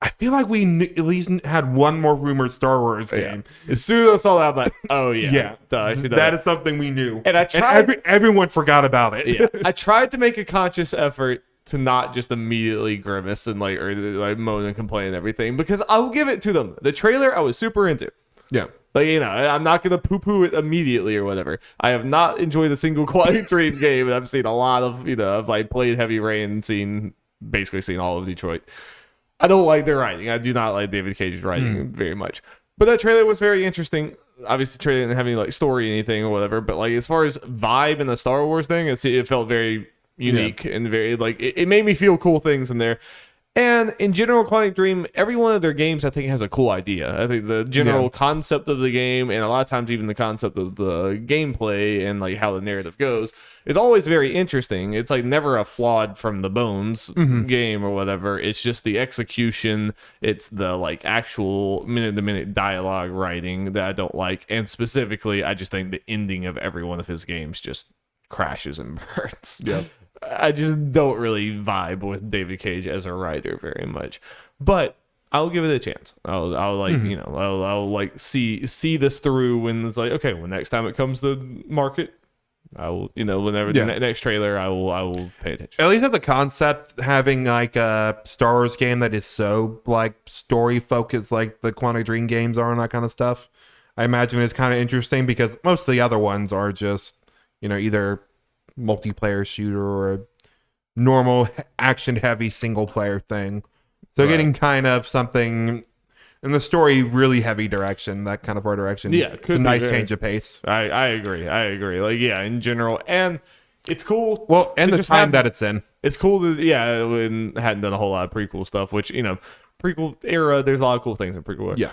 I feel like we at least had one more rumored Star Wars game. As soon as I saw that, I'm like, oh yeah. That is something we knew. And I tried. Everyone forgot about it. I tried to make a conscious effort to not just immediately grimace and or moan and complain and everything, because I'll give it to them. The trailer I was super into. Yeah. Like, I'm not going to poo-poo it immediately or whatever. I have not enjoyed a single Quantic Dream game, and I've seen a lot of, I've played Heavy Rain and basically seen all of Detroit. I don't like their writing. I do not like David Cage's writing very much. But that trailer was very interesting. Obviously, the trailer didn't have any story or anything or whatever, but as far as vibe and the Star Wars thing, it felt very unique and very it made me feel cool things in there. And in general, Quantic Dream, every one of their games I think has a cool idea. I think the general concept of the game, and a lot of times even the concept of the gameplay and how the narrative goes, is always very interesting. It's never a flawed from the bones game or whatever. It's just the execution. It's the actual minute-to-minute dialogue writing that I don't like. And specifically, I just think the ending of every one of his games just crashes and burns. Yeah. I just don't really vibe with David Cage as a writer very much, but I'll give it a chance. I'll I'll see this through when it's okay, when next time it comes to market, I will, whenever the next trailer, I will pay attention. At least at the concept, having a Star Wars game that is so story focused like the Quantic Dream games are and that kind of stuff, I imagine it's kind of interesting because most of the other ones are just, either multiplayer shooter or a normal action heavy single player thing. So getting kind of something in the story really heavy direction, that kind of art direction. Yeah, it's a nice change of pace. I agree. In general, and it's cool. Well, and the time that it's in. It's cool to and hadn't done a whole lot of prequel stuff, which prequel era. There's a lot of cool things in prequel era.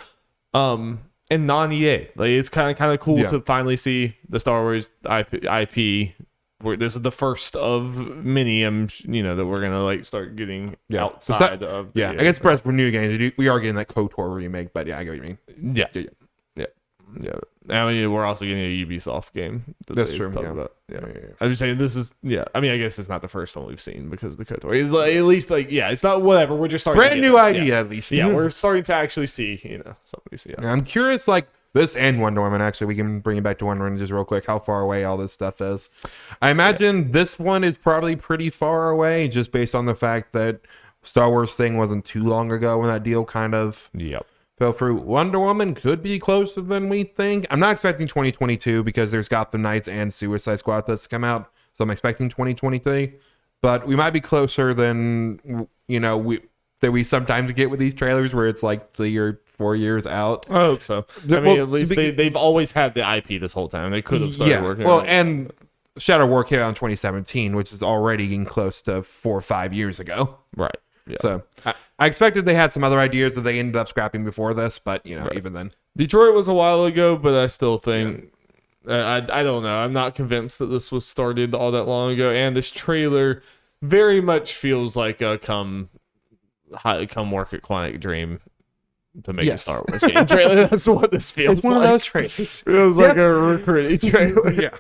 Yeah. And non-EA, it's kind of cool to finally see the Star Wars IP. This is the first of many, that we're gonna start getting outside of. I guess for new games, we are getting that KOTOR remake, but I get what you mean. Yeah. I mean, we're also getting a Ubisoft game. That's true. About. I'm just saying this is. I mean, I guess it's not the first one we've seen because of the KOTOR. It's at least it's not whatever. We're just starting. Brand new idea, at least. Yeah, we're starting to actually see. Somebody see. I'm curious, this and Wonder Woman, actually, we can bring it back to Wonder Woman just real quick, how far away all this stuff is. I imagine this one is probably pretty far away, just based on the fact that Star Wars thing wasn't too long ago when that deal kind of fell through. Wonder Woman could be closer than we think. I'm not expecting 2022 because there's Gotham Knights and Suicide Squad that's come out, so I'm expecting 2023. But we might be closer than, that we sometimes get with these trailers where it's 3 or 4 years out. I hope so. I mean, at least they've always had the IP this whole time. They could have started working on it. And Shadow War came out in 2017, which is already getting close to 4 or 5 years ago. Right. Yeah. So I expected they had some other ideas that they ended up scrapping before this, but, even then. Detroit was a while ago, but I still think I don't know. I'm not convinced that this was started all that long ago, and this trailer very much feels like a come work at Quantic Dream to make a Star Wars game trailer. That's what this feels like. It's one of those trailers. Feels like a recruiting trailer. Yeah.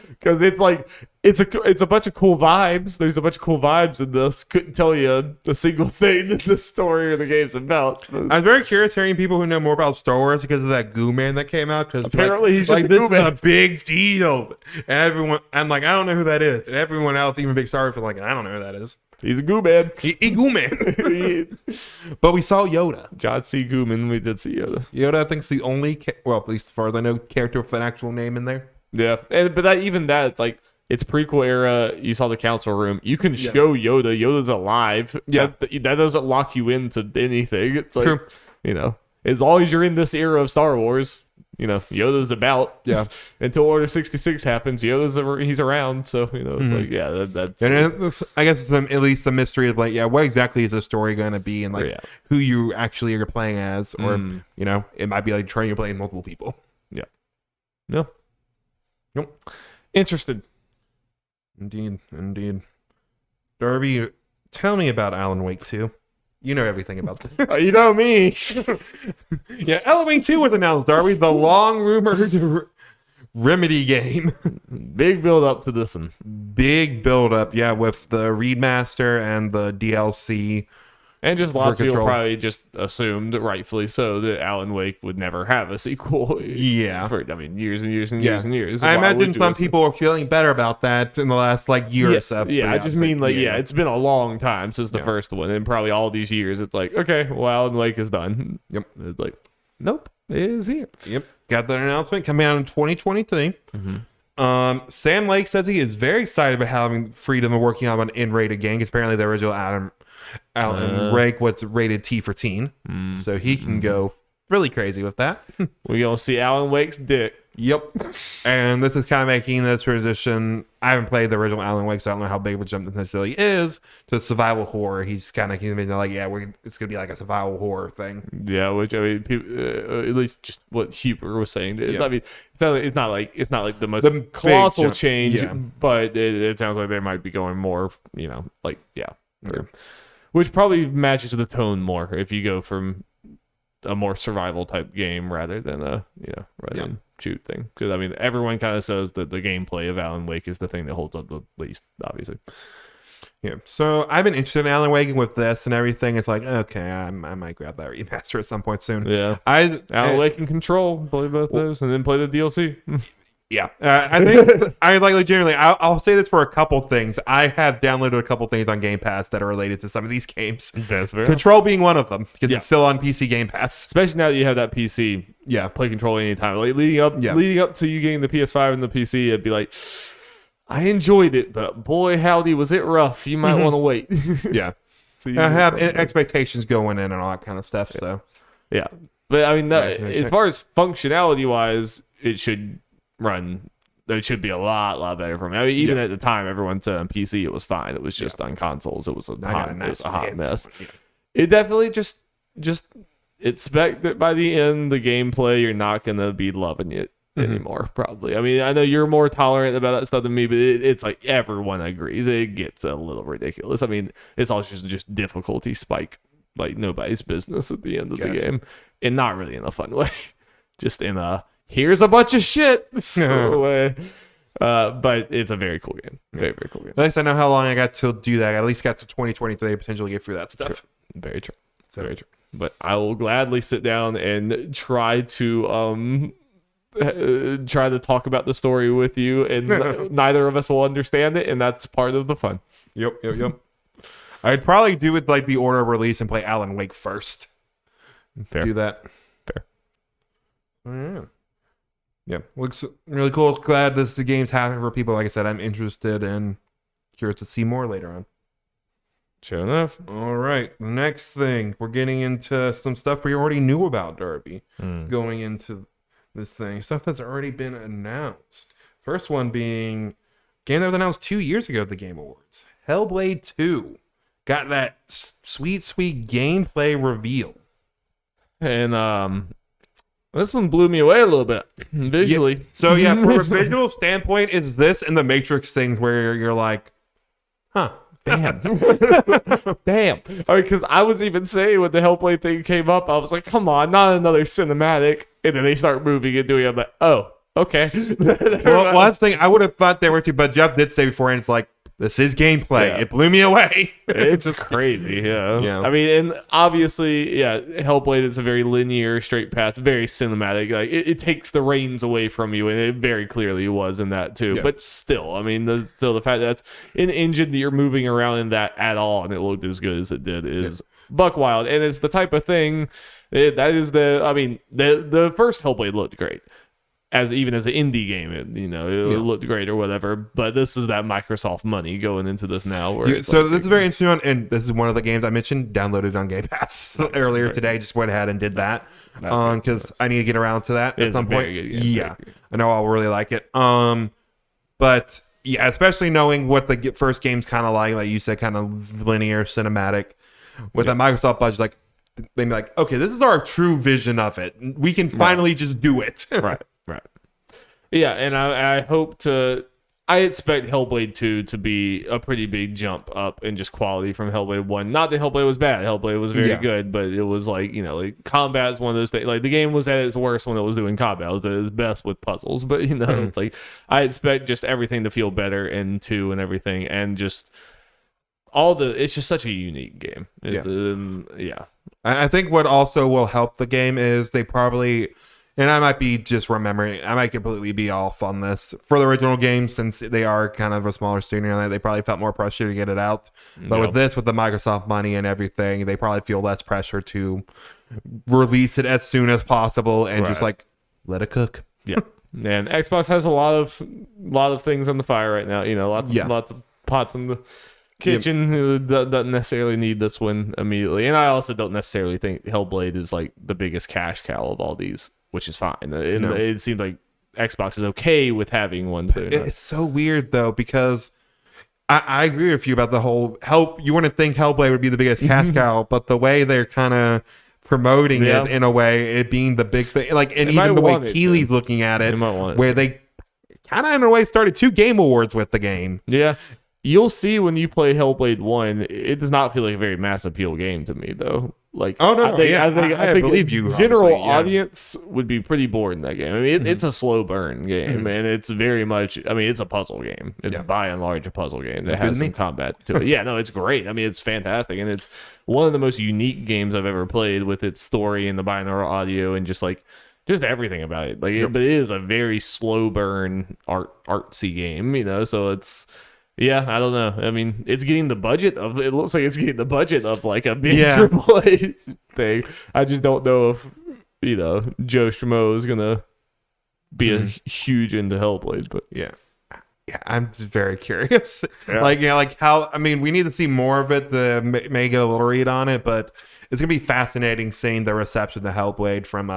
Because it's like it's a bunch of cool vibes. There's a bunch of cool vibes in this. Couldn't tell you a single thing that the story or the game's about. I was very curious hearing people who know more about Star Wars because of that Goo Man that came out. Because apparently he's like just this Goo is Man. a big deal, and everyone, I'm like, I don't know who that is, and everyone else, even big Star Wars, like, I don't know who that is. He's a Goo Man. He Goo Man. But we saw Yoda. John C. Gooman. We did see Yoda. Yoda, I think, is the only, well, at least as far as I know, character with an actual name in there. Yeah, but even that, it's like it's prequel era. You saw the council room. You can show Yoda. Yoda's alive. Yeah, that doesn't lock you into anything. It's like, true. As long as you're in this era of Star Wars, Yoda's about. Yeah. Until Order 66 happens, he's around. So it's like that's. And I guess it's at least a mystery of like, what exactly is the story going to be, and like who you actually are playing as, or it might be like trying to play multiple people. Yeah. No. Nope. Interested. Indeed. Darby, tell me about Alan Wake 2. You know everything about this. You know me. Yeah, Alan Wake 2 was announced, Darby. The long-rumored Remedy game. Big build-up to this one. Big build-up, with the remaster and the DLC. And just lots of people probably just assumed, rightfully so, that Alan Wake would never have a sequel. Yeah. For, years and years and years and years. I imagine some people are feeling better about that in the last, year or so. Yeah, I just mean, it's been a long time since the first one. And probably all these years, it's like, okay, well, Alan Wake is done. Yep. It's like, nope, it is here. Yep. Got that announcement coming out in 2023. Mm-hmm. Sam Lake says he is very excited about having freedom of working on an N-rated game, because apparently the original Alan Wake was rated T for teen, so he can go really crazy with that. We're gonna see Alan Wake's dick. Yep. And this is kind of making the transition. I haven't played the original Alan Wake, so I don't know how big of a jump this necessarily is to survival horror. He's kind of like, it's gonna be like a survival horror thing. Yeah, which I mean, people, at least just what Huber was saying. I mean, it's not like the most colossal change, but it sounds like they might be going more, which probably matches the tone more if you go from a more survival type game rather than than shoot thing. Because I mean, everyone kind of says that the gameplay of Alan Wake is the thing that holds up the least, obviously. Yeah. So I've been interested in Alan Wake with this and everything. It's like, okay, I might grab that remaster at some point soon. Yeah. Alan Wake and Control, play both those, and then play the DLC. Yeah, I think I legitimately. I'll say this for a couple things. I have downloaded a couple things on Game Pass that are related to some of these games. That's fair. Control being one of them, because it's still on PC Game Pass. Especially now that you have that PC. Yeah, play Control anytime. Like leading up to you getting the PS5 and the PC, it'd be like, I enjoyed it, but boy howdy was it rough. You might want to wait. Yeah. So I have expectations going in and all that kind of stuff. So yeah, but I mean, as far as functionality wise, it should be a lot better for me. I mean, even at the time, everyone said on PC it was fine. It was just on consoles. It was a hot mess. Yeah. It definitely just expect that by the end, the gameplay, you're not gonna be loving it anymore. Probably. I mean, I know you're more tolerant about that stuff than me, but it's like everyone agrees it gets a little ridiculous. I mean, it's all just difficulty spike like nobody's business at the end of the game, and not really in a fun way. Just in a here's a bunch of shit. But it's a very cool game. Very, very cool game. At least I know how long I got to do that. I at least got to 2023 to potentially get through that stuff. True. Very true. Very true. But I will gladly sit down and try to talk about the story with you, and neither of us will understand it, and that's part of the fun. Yep. I'd probably do it like the order of release and play Alan Wake first. Fair. Do that. Fair. Yeah. Yeah, looks really cool. Glad this game's happening for people. Like I said, I'm interested and curious to see more later on. Sure enough. All right, next thing. We're getting into some stuff we already knew about, Darby. Going into this thing. Stuff that's already been announced. First one being game that was announced 2 years ago at the Game Awards. Hellblade 2. Got that sweet gameplay reveal. And This one blew me away a little bit visually. Yeah. So yeah, from a visual standpoint, it's this and the Matrix things where you're like, huh. Damn. Damn. Because I was even saying when the Hellblade thing came up, I was like, come on, not another cinematic. And then they start moving and doing it. I'm like, oh, okay. Well, last thing I would have thought they were too, but Jeff did say before, and it's like, this is gameplay. Yeah. It blew me away. It's just crazy, yeah. Yeah. I mean, and obviously, yeah, Hellblade is a very linear, straight path, very cinematic. Like it takes the reins away from you, and it very clearly was in that too. Yeah. But still, I mean, the fact that that's an engine that you're moving around in that at all, and it looked as good as it did is buck wild. And it's the type of thing that is the first Hellblade looked great. Even as an indie game, it looked great or whatever. But this is that Microsoft money going into this now. Where This is very interesting, and this is one of the games I mentioned, downloaded on Game Pass earlier today. Just went ahead and did that because I need to get around to that at some point. Yeah, I know I'll really like it. But yeah, especially knowing what the first game's kind of like you said, kind of linear, cinematic, with that Microsoft budget, like they'd be like, okay, this is our true vision of it. We can finally just do it. Right. Yeah, and I expect Hellblade 2 to be a pretty big jump up in just quality from Hellblade 1. Not that Hellblade was bad. Hellblade was very good, but it was like combat is one of those things. Like the game was at its worst when it was doing combat. It was at its best with puzzles, but it's like I expect just everything to feel better in 2 and everything, and just it's just such a unique game. I think what also will help the game is they probably, and I might be just remembering, I might completely be off on this. For the original game, since they are kind of a smaller studio, they probably felt more pressure to get it out. But with this, with the Microsoft money and everything, they probably feel less pressure to release it as soon as possible and just like let it cook. Yeah. And Xbox has a lot of things on the fire right now. Lots of pots in the kitchen who doesn't necessarily need this one immediately. And I also don't necessarily think Hellblade is like the biggest cash cow of all these, which is fine. It seems like Xbox is okay with having one too. It's so weird though, because I agree with you about the whole you wouldn't think Hellblade would be the biggest cash cow, but the way they're kind of promoting it in a way, it being the big thing, like, and even the way Keely's looking at it, where they kind of in a way started 2 game awards with the game. Yeah. You'll see when you play Hellblade 1, it does not feel like a very mass appeal game to me, though. Like, oh no, I think believe you. General audience would be pretty bored in that game. I mean, it's a slow burn game, and it's very much. I mean, it's a puzzle game. It's by and large a puzzle game that has some combat to it. Yeah, no, it's great. I mean, it's fantastic, and it's one of the most unique games I've ever played with its story and the binaural audio and just everything about it. Like, but it is a very slow burn artsy game. So it's. Yeah, I don't know. I mean, it looks like it's getting the budget of like a big AAA thing. I just don't know if, Joe Schmo is going to be a huge into Hellblade, but yeah, I'm just very curious. Like how, I mean, we need to see more of it to may get a little read on it, but it's going to be fascinating seeing the reception of the Hellblade from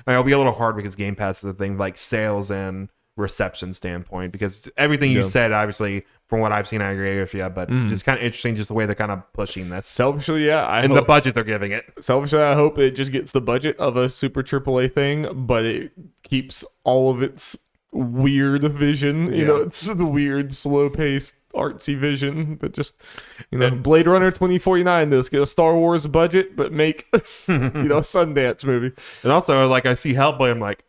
it'll be a little hard because Game Pass is a thing, like sales and reception standpoint, because everything you said, obviously, from what I've seen, I agree with you, but just kind of interesting just the way they're kind of pushing this. Selfishly, yeah. The budget they're giving it. Selfishly, I hope it just gets the budget of a super AAA thing, but it keeps all of its weird vision. It's the weird, slow-paced, artsy vision, but just, Blade Runner 2049, this get a Star Wars budget, but make, a Sundance movie. And also, like, I see Hellblade, I'm like,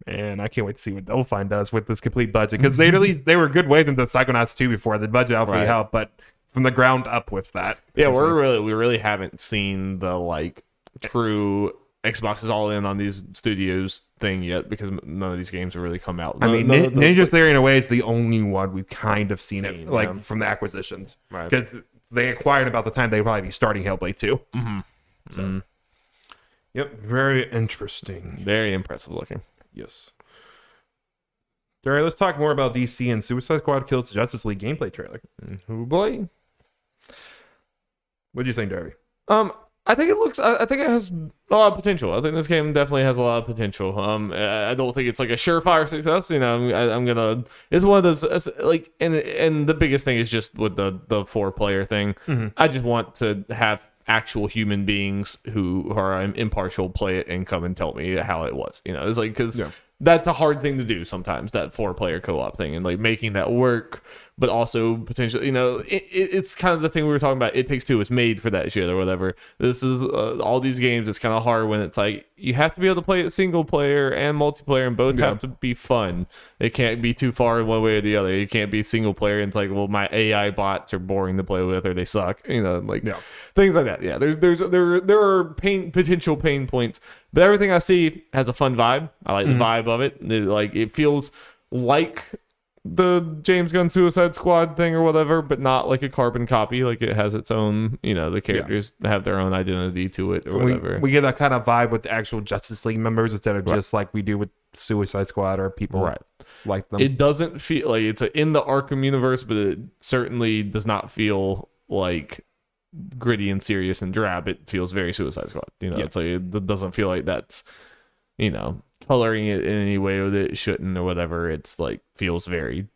man, I can't wait to see what Double Fine does with this complete budget, because they were good ways into Psychonauts 2 before. The budget obviously helped, but from the ground up with that. Yeah, we really haven't seen the like true Xbox is all in on these studios thing yet, because none of these games have really come out. Ninja Theory in a way is the only one we've kind of seen it from the acquisitions, because they acquired about the time they'd probably be starting Hellblade 2. So, yep, very interesting, very impressive looking. Yes. All right, let's talk more about DC and Suicide Squad Kills the Justice League gameplay trailer. Oh boy. What do you think, Darby? I think it has a lot of potential. I think this game definitely has a lot of potential. I don't think it's like a surefire success. It's one of those and the biggest thing is just with the 4-player thing. I just want to have actual human beings who are impartial play it and come and tell me how it was. It's like, because that's a hard thing to do sometimes, that 4-player co-op thing, and like making that work, but also potentially, it's kind of the thing we were talking about. It Takes Two was made for that shit or whatever. This is all these games. It's kind of hard when it's like you have to be able to play it single player and multiplayer, and both have to be fun. It can't be too far in one way or the other. It can't be single player and it's like, well, my AI bots are boring to play with or they suck. Things like that. Yeah, there are potential pain points, but everything I see has a fun vibe. I like the vibe of it. It feels like the James Gunn Suicide Squad thing or whatever, but not like a carbon copy. Like it has its own, the characters have their own identity to it or whatever. We get that kind of vibe with the actual Justice League members instead of just like we do with Suicide Squad or people like them. It doesn't feel like it's in the Arkham universe, but it certainly does not feel like gritty and serious and drab. It feels very Suicide Squad. It's like it doesn't feel like that's coloring it in any way that it shouldn't or whatever. It's like feels very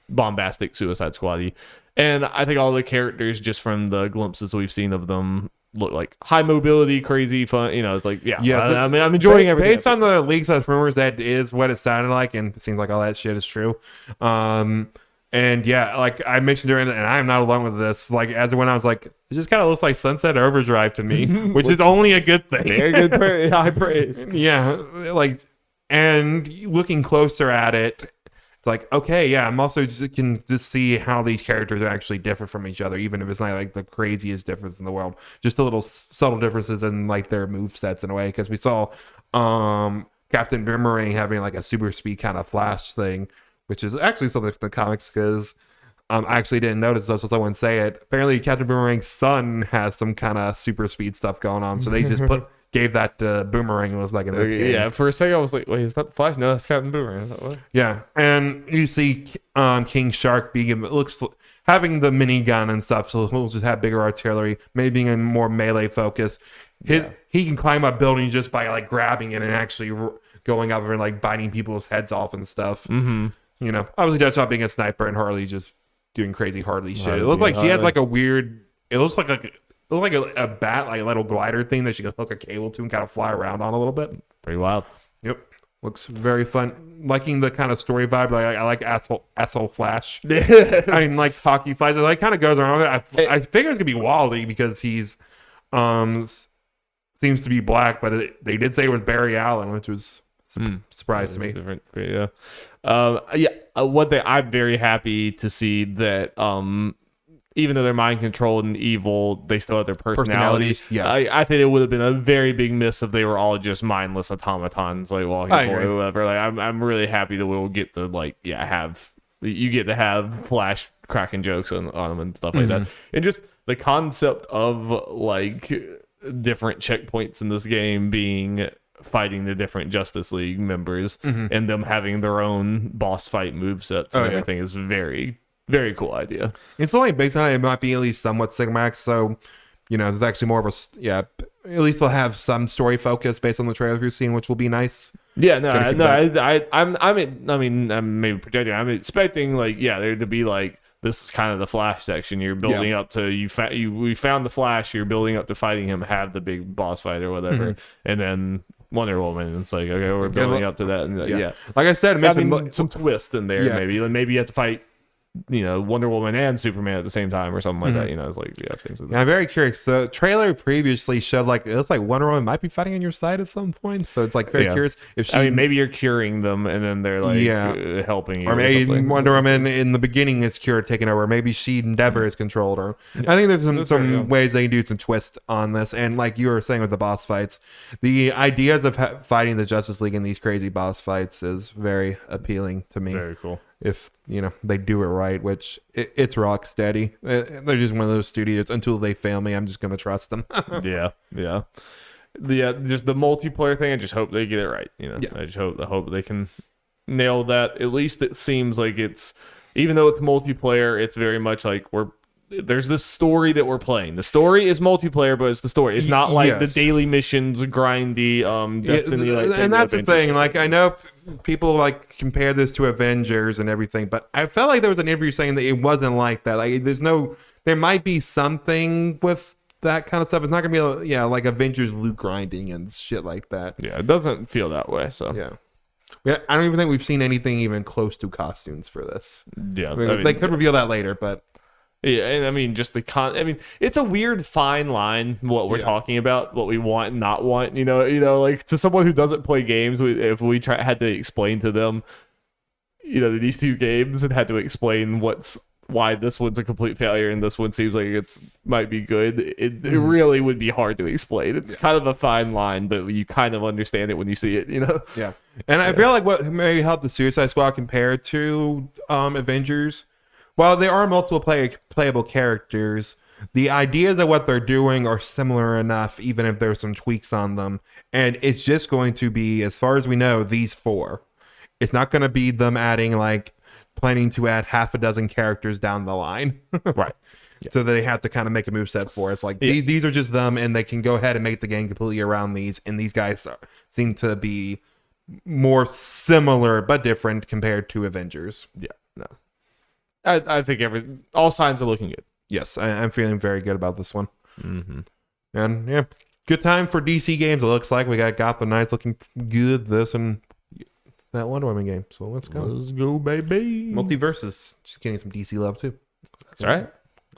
bombastic Suicide Squad-y. And I think all the characters, just from the glimpses we've seen of them, look like high mobility, crazy fun. It's like I'm enjoying everything. Based on the leaks and rumors, that is what it sounded like, and it seems like all that shit is true. And yeah, like I mentioned during and I'm not alone with this. Like as it went, I was like, it just kind of looks like Sunset Overdrive to me, which is only a good thing. Very good, high praise. Yeah, and looking closer at it, it's like, okay, yeah, I'm also can see how these characters are actually different from each other, even if it's not like the craziest difference in the world. Just a little subtle differences in like their move sets in a way, because we saw Captain Boomerang having like a super speed kind of flash thing, which is actually something from the comics, because I actually didn't notice this, so someone say it. Apparently, Captain Boomerang's son has some kind of super speed stuff going on, so they just gave that to Boomerang and was like in this game. Yeah, for a second I was like, wait, is that the Flash? No, that's Captain Boomerang. What? Yeah, and you see King Shark having the minigun and stuff, so he'll just have bigger artillery, maybe being a more melee focus. He can climb up buildings just by like grabbing it and actually going up and like biting people's heads off and stuff. Obviously Deathshot being a sniper and Harley just doing crazy Harley shit. It looked like he had like a weird. It looks like a bat, like a little glider thing that she could hook a cable to and kind of fly around on a little bit. Pretty wild. Yep, looks very fun. Liking the kind of story vibe. Like I like asshole Flash. I mean, like hockey flies. It like kind of goes around. I figure it's gonna be Wally because he's seems to be black, but they did say it was Barry Allen, which was surprise to me. Different, yeah. One thing, I'm very happy to see that even though they're mind controlled and evil, they still have their personalities. Yeah, I think it would have been a very big miss if they were all just mindless automatons like walking forward or whatever. Like I'm really happy that we'll get to have Flash cracking jokes on them and stuff like that. And just the concept of like different checkpoints in this game being fighting the different Justice League members and them having their own boss fight movesets and everything is very, very cool idea. It's only based on it might be at least somewhat cinematic, so there's actually more of at least they'll have some story focus based on the trailer you've seen, which will be nice. Yeah, I'm maybe projecting. I'm expecting there to be like, this is kind of the Flash section. You're building up to we found the Flash. You're building up to fighting him. Have the big boss fight or whatever, and then Wonder Woman. It's like, okay, we're building up to that. And like I said, some twist in there. Maybe you have to fight Wonder Woman and Superman at the same time or something like that. It's like things like that. I'm very curious. The trailer previously showed it looks like Wonder Woman might be fighting on your side at some point, so it's like very curious if she, maybe you're curing them and then they're like helping you, or maybe Wonder Woman in the beginning is cured, taking over. Maybe she never is controlled her. I think there's some ways they can do some twist on this, and like you were saying with the boss fights, the ideas of fighting the Justice League in these crazy boss fights is very appealing to me. Very cool. If they do it right, which it's rock steady. They're just one of those studios. Until they fail me, I'm just gonna trust them. yeah. Just the multiplayer thing. I just hope they get it right. I just hope they can nail that. At least it seems like it's, even though it's multiplayer, it's very much like there's this story that we're playing. The story is multiplayer, but it's the story. It's not like the daily missions, grindy, Destiny. And that's the thing. Like, I know people like compare this to Avengers and everything, but I felt like there was an interview saying that it wasn't like that. Like, there might be something with that kind of stuff. It's not gonna be like Avengers loot grinding and shit like that. Yeah, it doesn't feel that way. So yeah, I don't even think we've seen anything even close to costumes for this. Yeah, I mean, they could reveal that later, but yeah, and I mean, just I mean, it's a weird fine line what we're talking about, what we want and not want. You know, like to someone who doesn't play games, if we had to explain to them, these two games and had to explain why this one's a complete failure and this one seems like it's might be good, it really would be hard to explain. It's kind of a fine line, but you kind of understand it when you see it. Yeah, and I feel like what may help the Suicide Squad compare to Avengers. While there are multiple playable characters, the ideas of what they're doing are similar enough, even if there's some tweaks on them. And it's just going to be, as far as we know, these 4. It's not going to be them adding, planning to add half a dozen characters down the line. Right. Yeah. So they have to kind of make a moveset for us. These are just them, and they can go ahead and make the game completely around these. And these guys seem to be more similar but different compared to Avengers. Yeah, no. I think all signs are looking good. Yes, I'm feeling very good about this one. Mm-hmm. And yeah, good time for DC games. It looks like we got Gotham Knights looking good. This and that Wonder Woman game. So let's go. Let's go, baby. Multiverses. Just getting some DC love too. That's right.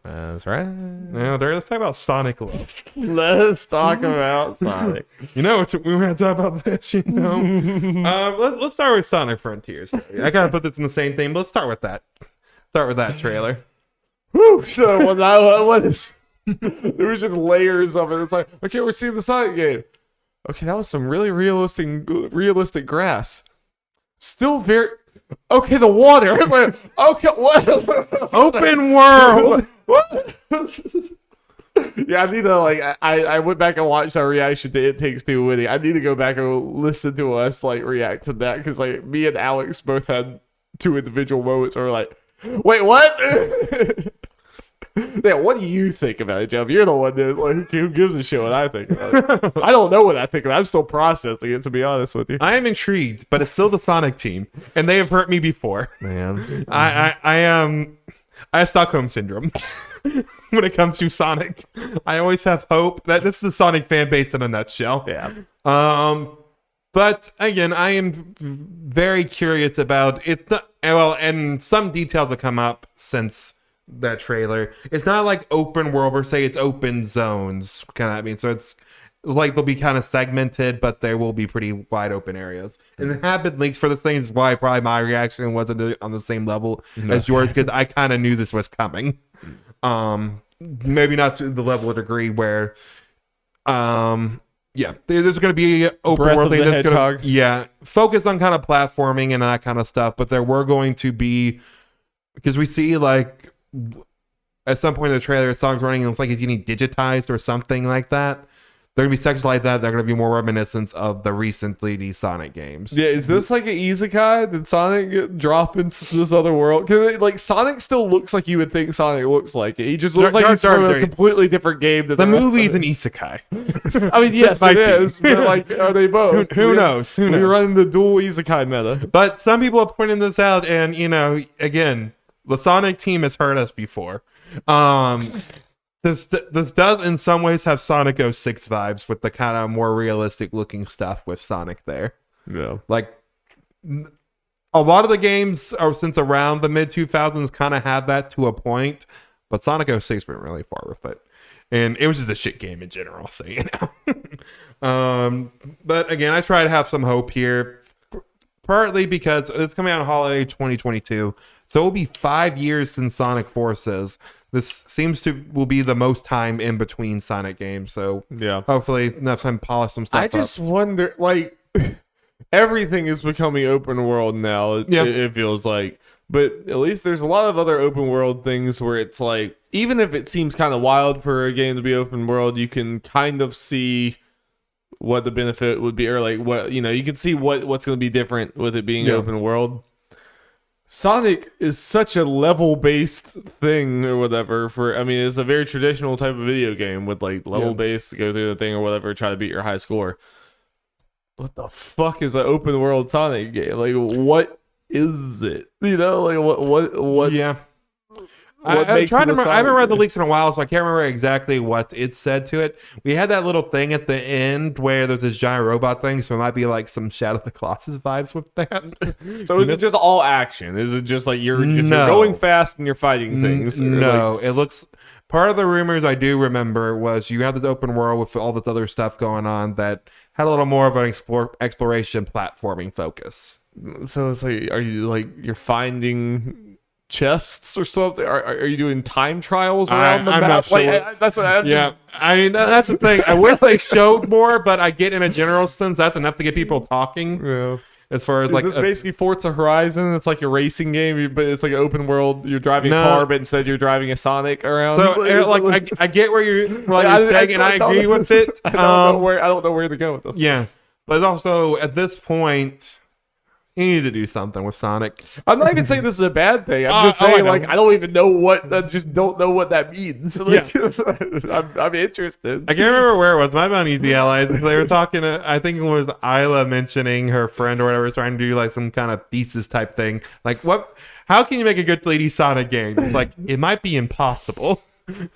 That's right. Now, let's talk about Sonic love. Let's talk about Sonic. We want to talk about this, let's start with Sonic Frontiers. I gotta put this in the same thing, but let's start with that. Start with that trailer. Woo! So what is? There was just layers of it. It's like, okay, we're seeing the Sonic game. Okay, that was some really realistic grass. Still very. Okay, the water. Like, okay, what? Open world. What? Yeah, I need to I went back and watched our reaction to It Takes Two winning. I need to go back and listen to us react to that because me and Alex both had 2 individual moments where we're like, wait, what? Yeah, what do you think about it, Jeff? You're the one that who gives a shit what I think about it. I don't know what I think about it. I'm still processing it, to be honest with you. I am intrigued, but it's still the Sonic team, and they have hurt me before. Man, I have Stockholm syndrome when it comes to Sonic. I always have hope. This is the Sonic fan base in a nutshell. Yeah. But again, I am very curious about it's not and some details have come up since that trailer. It's not like open world per se, it's open zones. So it's like they'll be kind of segmented, but there will be pretty wide open areas. And there have been leaks for this thing, is why probably my reaction wasn't on the same level as yours, because I kind of knew this was coming. Maybe not to the level of degree where there's going to be open Breath world of thing the that's going to focused on kind of platforming and that kind of stuff, but there were going to be, because we see at some point in the trailer Sonic's running and it's like he's getting digitized or something like that. There are going to be sections like that that are going to be more reminiscent of the recent 3D Sonic games. Yeah, is this like an isekai? Did Sonic drop into this other world? Because Sonic still looks like you would think Sonic looks like. He just looks like he's from a completely different game. Than the movie's an isekai. I mean, yes, it is. But are they both? Who knows? We're running the dual isekai meta. But some people have pointed this out, and again, the Sonic team has hurt us before. This does in some ways have Sonic 06 vibes with the kind of more realistic looking stuff with Sonic there. Yeah. A lot of the games are since around the mid 2000s kind of have that to a point, but Sonic 06 went really far with it. And it was just a shit game in general, so but again, I try to have some hope here, partly because it's coming out on holiday 2022, so it will be 5 years since Sonic Forces. This will be the most time in between Sonic games, so yeah, hopefully enough time to polish some stuff I just wonder, everything is becoming open world now, it feels like. But at least there's a lot of other open world things where it's even if it seems kind of wild for a game to be open world, you can kind of see what the benefit would be, or what, you can see what's going to be different with it being open world. Sonic is such a level-based thing or whatever it's a very traditional type of video game with level-based to go through the thing or whatever, try to beat your high score. What the fuck is an open world Sonic game? What is it? What? Yeah. what makes it a Sonic I haven't read the game. leaks in a while, so I can't remember exactly what it said to it. We had that little thing at the end where there's this giant robot thing, so it might be like some Shadow of the Colossus vibes with that. So is it just all action? Is it just like you're No. going fast and you're fighting things? Or No, it looks. Part of the rumors I do remember was you have this open world with all this other stuff going on that had a little more of an exploration platforming focus. So it's like, are you like you're finding chests or something? Are you doing time trials around the I'm map? not sure. Like, that's what Yeah, I mean that's the thing. I wish they showed more, but I get in a general sense that's enough to get people talking. Yeah. As far as Is like this basically Forza Horizon? It's like a racing game, but it's like an open world. You're driving a car, but instead you're driving a Sonic around. so I get where you're saying, and I agree with it. I don't know where to go with this. Yeah, but also at this point, you need to do something with Sonic. I'm not even saying this is a bad thing. I'm just saying, like, I don't even know what. I just don't know what that means. Like, I'm interested. I can't remember where it was. My Uneasy Allies. They were talking. I think it was Isla mentioning her friend or whatever was trying to do like some kind of thesis type thing. Like, what? How can you make a good Lady Sonic game? It's like it might be impossible. I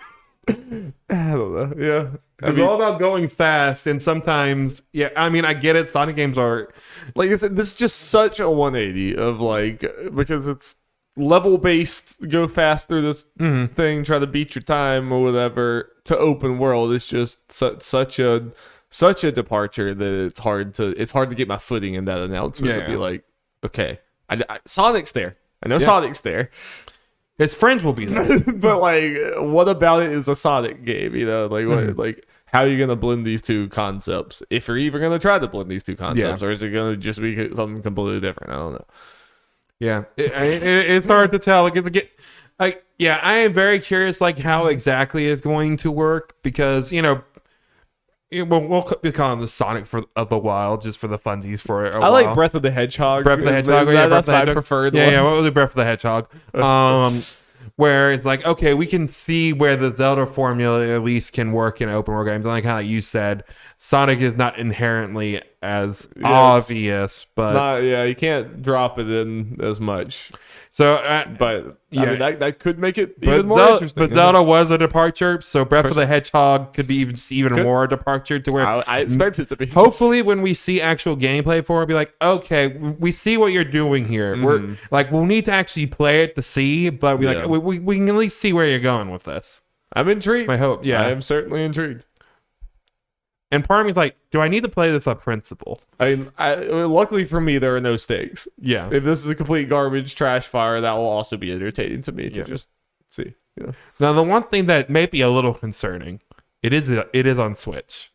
don't know. Yeah. It's all about going fast, and sometimes, yeah. I mean, I get it. Sonic games are, like I said, this is just such a 180 of like because it's level based, go fast through this thing, try to beat your time or whatever. To open world, it's just such a departure that it's hard to get my footing in that announcement to be like, okay, Sonic's there. I know Sonic's there. his friends will be there. But like, what about it is a Sonic game? You know, like what, like how are you gonna blend these two concepts? If you're even gonna try to blend these two concepts, or is it gonna just be something completely different? I don't know. Yeah, it's hard to tell. Like, yeah, I am very curious, like how exactly it's going to work because we'll be calling this Sonic of the Wild just for the funsies for it. I like Breath of the Hedgehog. Breath of the Hedgehog. That's my preferred one. Yeah, what was it? Breath of the Hedgehog. Where it's like, okay, we can see where the Zelda formula at least can work in open world games. And like how you said, Sonic is not inherently as obvious, but it's not, you can't drop it in as much. So, but I mean, that could make it but even more interesting. But Zelda was a departure, so Breath of the Hedgehog could be even more departure to where I expect it to be. Hopefully, when we see actual gameplay for it, we'll be like, okay, we see what you're doing here. We're like, we'll need to actually play it to see, but we can at least see where you're going with this. I'm intrigued. My hope, I am certainly intrigued. And part of me is like, do I need to play this on principle? Luckily for me, there are no stakes. Yeah. If this is a complete garbage trash fire, that will also be entertaining to me to just see. Yeah. Now, the one thing that may be a little concerning, it is on Switch,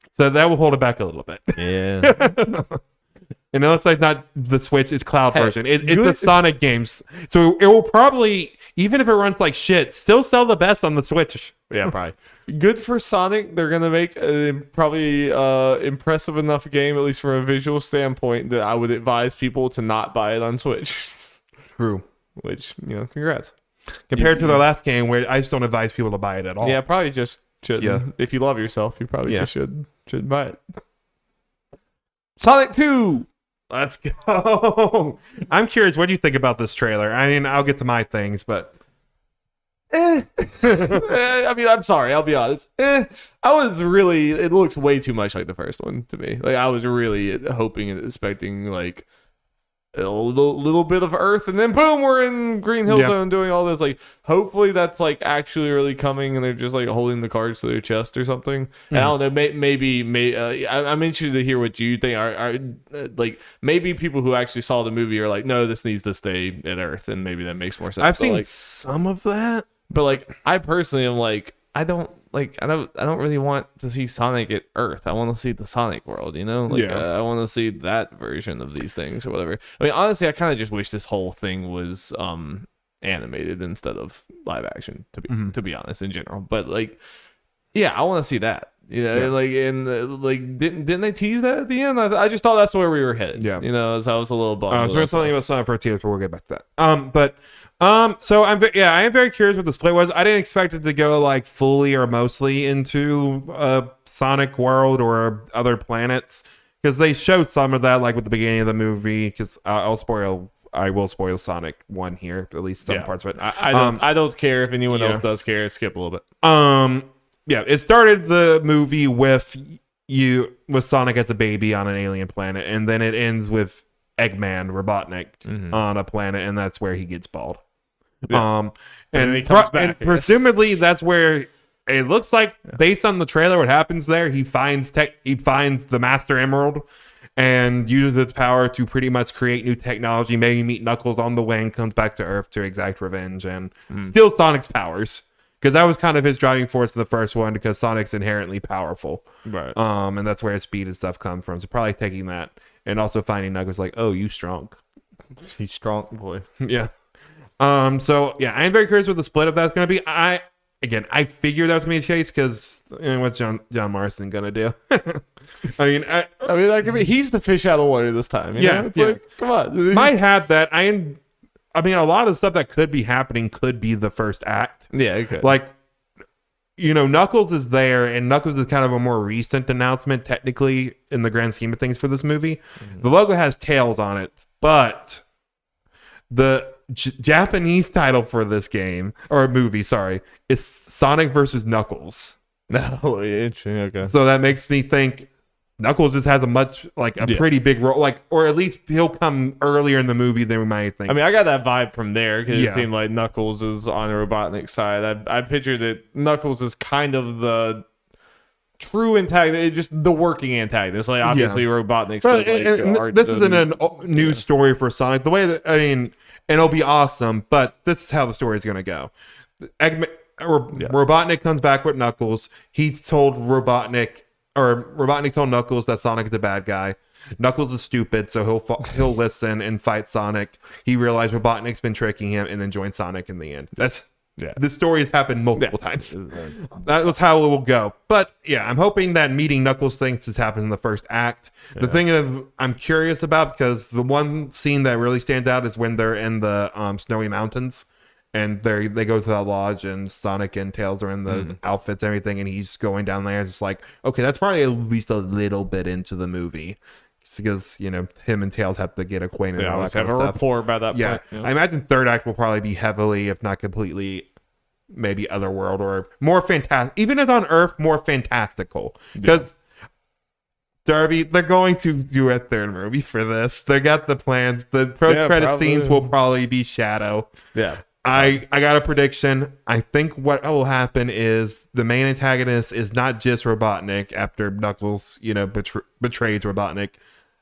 so that will hold it back a little bit. Yeah. And it looks like not the Switch, it's cloud version. It's the Sonic games, so it will probably, even if it runs like shit, still sell the best on the Switch. Yeah, probably. Good for Sonic. They're gonna make a probably impressive enough game, at least from a visual standpoint, that I would advise people to not buy it on Switch. True. Which, congrats. Compared to the last game, where I just don't advise people to buy it at all. Yeah, probably just should. Yeah. If you love yourself, you probably just should buy it. Sonic 2. Let's go. I'm curious, what do you think about this trailer? I mean, I'll get to my things, but I mean, I'm sorry, I'll be honest. It looks way too much like the first one to me. Like, I was really hoping and expecting like a little bit of Earth, and then boom, we're in Green Hill Zone doing all this. Like, hopefully that's like actually really coming, and they're just like holding the cards to their chest or something. And I don't know, maybe I'm interested to hear what you think. Are like maybe people who actually saw the movie are like, no, this needs to stay at Earth, and maybe that makes more sense. I've seen some of that, but like I personally am like, I don't really want to see Sonic at Earth. I want to see the Sonic world, Like, I want to see that version of these things or whatever. I mean, honestly, I kind of just wish this whole thing was animated instead of live action, to be honest, in general. But like, yeah, I want to see that. Didn't they tease that at the end? I just thought that's where we were headed. Yeah, so I was a little bummed. So we're something about Sonic Frontiers, but we'll get back to that. So I am very curious what this play was. I didn't expect it to go like fully or mostly into a Sonic world or other planets, because they showed some of that like with the beginning of the movie. Because I'll spoil I will spoil Sonic 1 here, at least some parts of it. I don't care if anyone else does care. Skip a little bit. Yeah, it started the movie with Sonic as a baby on an alien planet, and then it ends with Eggman Robotnik on a planet, and that's where he gets bald. Yeah. And he comes back, presumably that's where it looks like, based on the trailer, what happens there. He finds the Master Emerald and uses its power to pretty much create new technology. Maybe meet Knuckles on the way and comes back to Earth to exact revenge and steal Sonic's powers. Because that was kind of his driving force in the first one, because Sonic's inherently powerful. Right. And that's where his speed and stuff come from. So probably taking that and also finding Knuckles like, oh, you strong. He's strong, boy. Yeah. So yeah, I am very curious what the split of that's going to be. I figured that was going to be a chase, because what's John Marston going to do? I mean, that could be, he's the fish out of water this time. You know? It's like, come on. Might have that. I mean, a lot of the stuff that could be happening could be the first act. Yeah, it could. Like, Knuckles is there, and Knuckles is kind of a more recent announcement, technically, in the grand scheme of things for this movie. The logo has tails on it, but the Japanese title for this game, or movie, sorry, is Sonic versus Knuckles. Oh, interesting. Okay. So that makes me think Knuckles just has a pretty big role, or at least he'll come earlier in the movie than we might think. I mean, I got that vibe from there, because it seemed like Knuckles is on the Robotnik side. I pictured that Knuckles is kind of the true antagonist, just the working antagonist. Like, obviously, Robotnik's this isn't a new story for Sonic. The way that, and it'll be awesome, but this is how the story is going to go. Robotnik comes back with Knuckles. He's told Robotnik told Knuckles that Sonic is the bad guy. Knuckles is stupid, so he'll listen and fight Sonic. He realized Robotnik's been tricking him, and then joins Sonic in the end. This story has happened multiple times. That was how it will go. But yeah, I'm hoping that meeting Knuckles thing just happens in the first act. The thing I'm curious about, because the one scene that really stands out is when they're in the snowy mountains, and they go to that lodge, and Sonic and Tails are in those outfits and everything, and he's going down there. It's just like, okay, that's probably at least a little bit into the movie, because him and Tails have to get acquainted. Yeah, and all I that kind of have a stuff. rapport about that. Yeah, point, I imagine third act will probably be heavily, if not completely, maybe otherworld or more fantastic. Even as on Earth, more fantastical, because. Darby, they're going to do a third movie for this. They got the plans. The post-credit scenes will probably be Shadow. Yeah. I got a prediction. I think what will happen is the main antagonist is not just Robotnik after Knuckles, betrays Robotnik.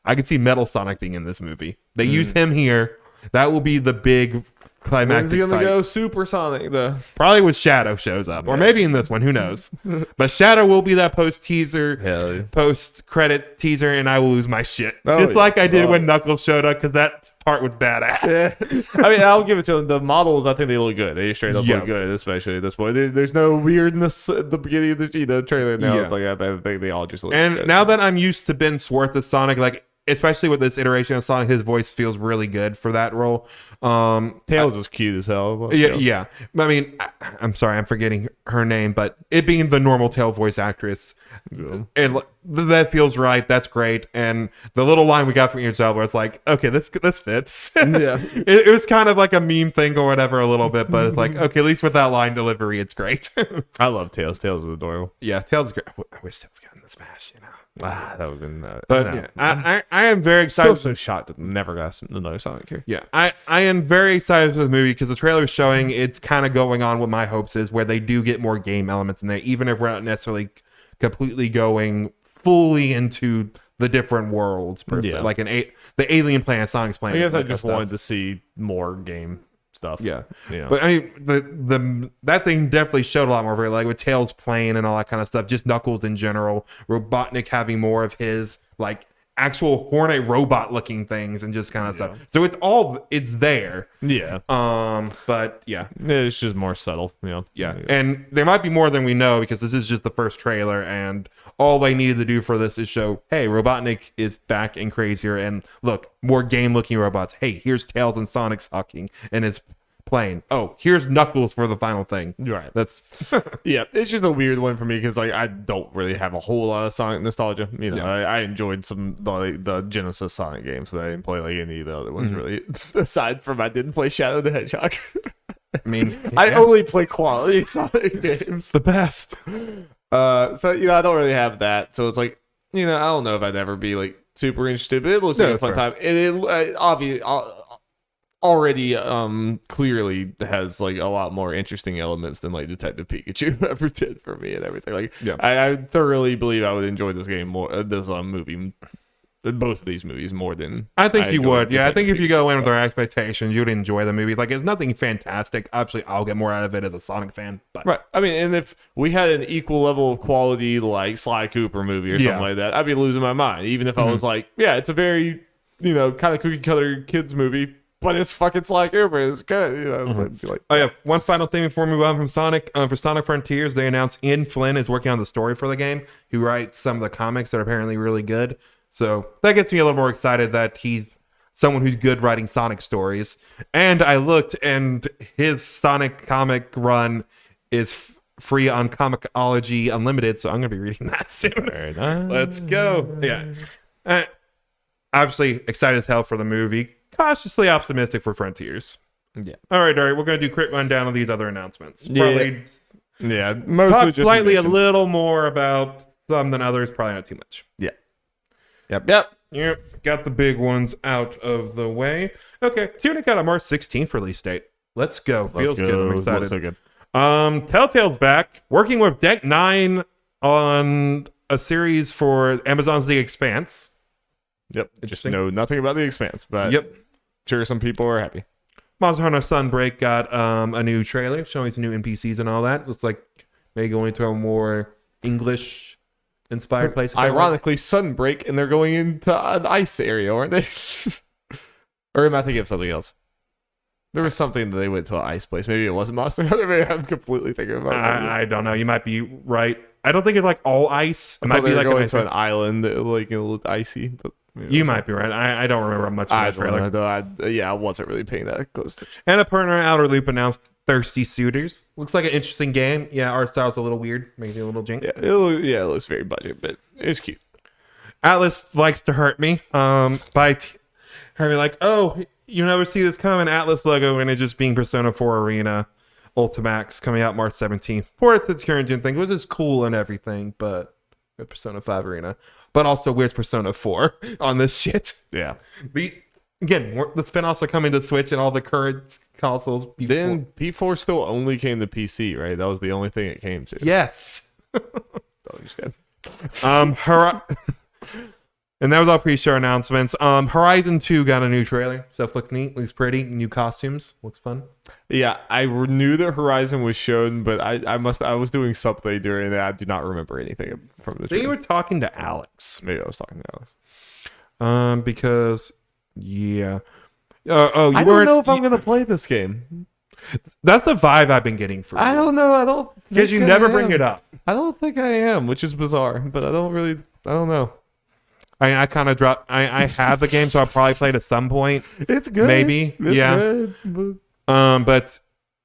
I could see Metal Sonic being in this movie. They use him here. That will be the big climactic When's he gonna fight. go Super Sonic though? Probably when Shadow shows up, or maybe in this one. Who knows? But Shadow will be that post credit teaser, and I will lose my shit, just like I did when Knuckles showed up, because that part was badass. Yeah. I mean, I'll give it to them. The models, I think they look good. They straight up look good, especially at this point. There's no weirdness at the beginning of the trailer. Now it's like I think they all just look and good. Now that I'm used to Ben Schwartz as Sonic, like, especially with this iteration of Sonic, his voice feels really good for that role. Tails is cute as hell. Yeah. I mean, I'm sorry, I'm forgetting her name, but it being the normal Tail voice actress, that feels right. That's great. And the little line we got from Ian Zelda, it's like, okay, this fits. Yeah. It was kind of like a meme thing or whatever a little bit, but it's like, okay, at least with that line delivery, it's great. I love Tails. Tails is adorable. Yeah, Tails is great. I wish Tails got in the Smash, that would have been. But I am very excited. Still so shocked that never got another Sonic here. Yeah, I am very excited for the movie, because the trailer is showing it's kind of going on what my hopes is, where they do get more game elements in there, even if we're not necessarily completely going fully into the different worlds per se. Like the alien planet, Sonic's planet. I guess I just wanted to see more game stuff. Yeah. But I mean, that thing definitely showed a lot more of it, like with Tails playing and all that kind of stuff. Just Knuckles in general, Robotnik having more of his like actual Hornet robot looking things and just kind of stuff. So it's there. Yeah. But yeah, it's just more subtle. Yeah. And there might be more than we know, because this is just the first trailer, and all they needed to do for this is show, hey, Robotnik is back and crazier, and look, more game looking robots. Hey, here's Tails and Sonic sucking, and his playing. Oh, here's Knuckles for the final thing. Right. That's Yeah, it's just a weird one for me because like I don't really have a whole lot of Sonic nostalgia. You know, Yeah. I enjoyed some the Genesis Sonic games, but I didn't play like any of the other ones really. Aside from I didn't play Shadow the Hedgehog. I mean, I only play quality Sonic games. the best. So you know, I don't really have that. So it's like, you know, I don't know if I'd ever be like super interested, but it looks like a that's fun fair. time. And it obviously already clearly has like a lot more interesting elements than like Detective Pikachu ever did for me and everything. Like, Yeah. I thoroughly believe I would enjoy this game more, this movie, both of these movies more than I think you enjoyed would. Yeah, I think Detective if you go in with Pikachu. our expectations, you'd enjoy the movie. Like, it's nothing fantastic. Obviously, I'll get more out of it as a Sonic fan. But Right. I mean, and if we had an equal level of quality like Sly Cooper movie or something Yeah. like that, I'd be losing my mind. Even if I was like, yeah, it's a very, you know, kind of cookie cutter kids movie, but it's fucking Sly Cooper. It's good. You know, so I'd be like, oh yeah, one final thing before we move on from Sonic. For Sonic Frontiers, they announced Ian Flynn is working on the story for the game, who writes some of the comics that are apparently really good. So that gets me a little more excited that he's someone who's good writing Sonic stories. And I looked, and his Sonic comic run is free on Comixology Unlimited, so I'm going to be reading that soon. very nice. Let's go. Yeah. Obviously, excited as hell for the movie. Cautiously optimistic for Frontiers. Yeah. All right. We're going to do quick rundown of these other announcements. Yeah. Probably Yeah. Mostly talk just slightly a mention- little more about some than others. Probably not too much. Yeah. Yep. Yep, got the big ones out of the way. Okay, Tunic got a March 16th release date. Let's go. Feels good. I'm excited. So good. Telltale's back, working with Deck 9 on a series for Amazon's The Expanse. Yep. Just Interesting. know nothing about The Expanse, but Yep. sure some people are happy. Monster Hunter Sunbreak got a new trailer showing some new NPCs and all that. Looks like maybe going to a more English inspired place. Ironically, Sunbreak, and they're going into an ice area, aren't they? Or am I thinking of something else? There was something that they went to an ice place. Maybe it wasn't Monster Hunter. Maybe I'm completely thinking about something. I don't know. You might be right. I don't think it's like all ice. It I might thought be they were like going an to an island that like it looked icy. But maybe You it was might be right. I don't remember much of I that don't trailer. know, though. I wasn't really paying that close to. Annapurna Outer Loop announced Thirsty Suitors. Looks like an interesting game. Yeah, art style's a little weird. Makes you a little jink. Yeah, it looks very budget, but it's cute. Atlas likes to hurt me by having like, oh, you never see this common Atlas logo and it just being Persona 4 Arena Ultimax coming out March 17th. For it to the current gen thing, which is cool and everything, but Persona 5 Arena. But also, where's Persona 4 on this shit? Yeah. Again, the spin-offs are coming to Switch and all the current consoles. Then P4 still only came to PC, right? That was the only thing it came to. Yes. Don't understand. And that was all pre-show announcements. Horizon 2 got a new trailer. Stuff looks neat, looks pretty. New costumes, looks fun. Yeah, I knew that Horizon was shown, but I was doing something during that. I do not remember anything from the They trailer. were talking to Alex. Maybe I was talking to Alex. Because yeah. You I don't weren't. know if I'm gonna play this game. That's the vibe I've been getting from I you. don't know. I don't Because think you I never am. bring it up. I don't think I am, which is bizarre. But I don't know. I kind of dropped. I have the game, so I'll probably play it at some point. It's good. Maybe, It's yeah. good, but But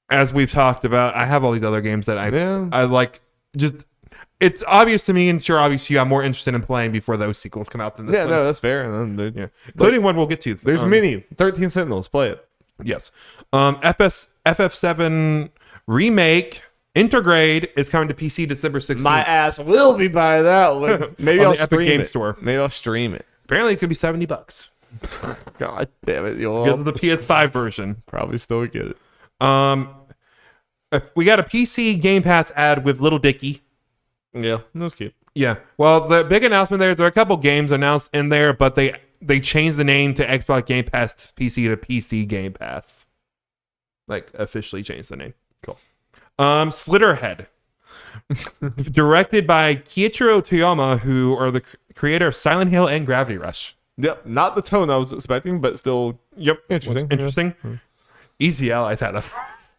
as we've talked about, I have all these other games that yeah. I like. Just it's obvious to me, and sure, obviously, I'm more interested in playing before those sequels come out than this Yeah, one. no, that's fair. Yeah, including one we'll get to. There's many 13 Sentinels. Play it. Yes. FF7 remake Intergrade is coming to PC December 16th. My ass will be buying that one. Maybe On I'll the Epic stream Game it. Store. Maybe I'll stream it. Apparently, it's gonna be $70 God damn it! You'll because of the PS5 version. probably still get it. We got a PC Game Pass ad with Little Dicky. Yeah, that's cute. Yeah. Well, the big announcement there are a couple games announced in there, but they changed the name to Xbox Game Pass PC to PC Game Pass. Like officially changed the name. Cool. Slitterhead. Directed by Kiichiro Toyama, who are the creator of Silent Hill and Gravity Rush. Yep, not the tone I was expecting, but still. Yep. Interesting. Interesting. Easy Allies had a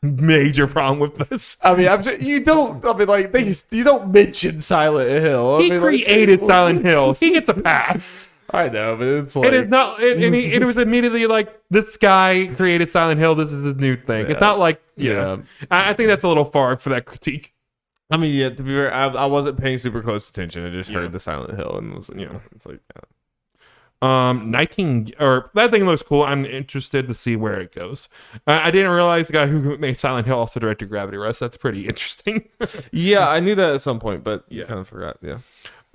major problem with this. I mean, I'm sure you don't. I mean, like you don't mention Silent Hill. I He mean, like, created Silent Hill. He gets a pass. I know, but it's like It is not. It was immediately like, this guy created Silent Hill. This is his new thing. Yeah. It's not like, Yeah. I think that's a little far for that critique. I mean, yeah. To be fair, I wasn't paying super close attention. I just heard the Silent Hill and was, it's like. 19 or that thing looks cool. I'm interested to see where it goes. I didn't realize the guy who made Silent Hill also directed Gravity Rush. That's pretty interesting. Yeah, I knew that at some point, but kind of forgot. Yeah.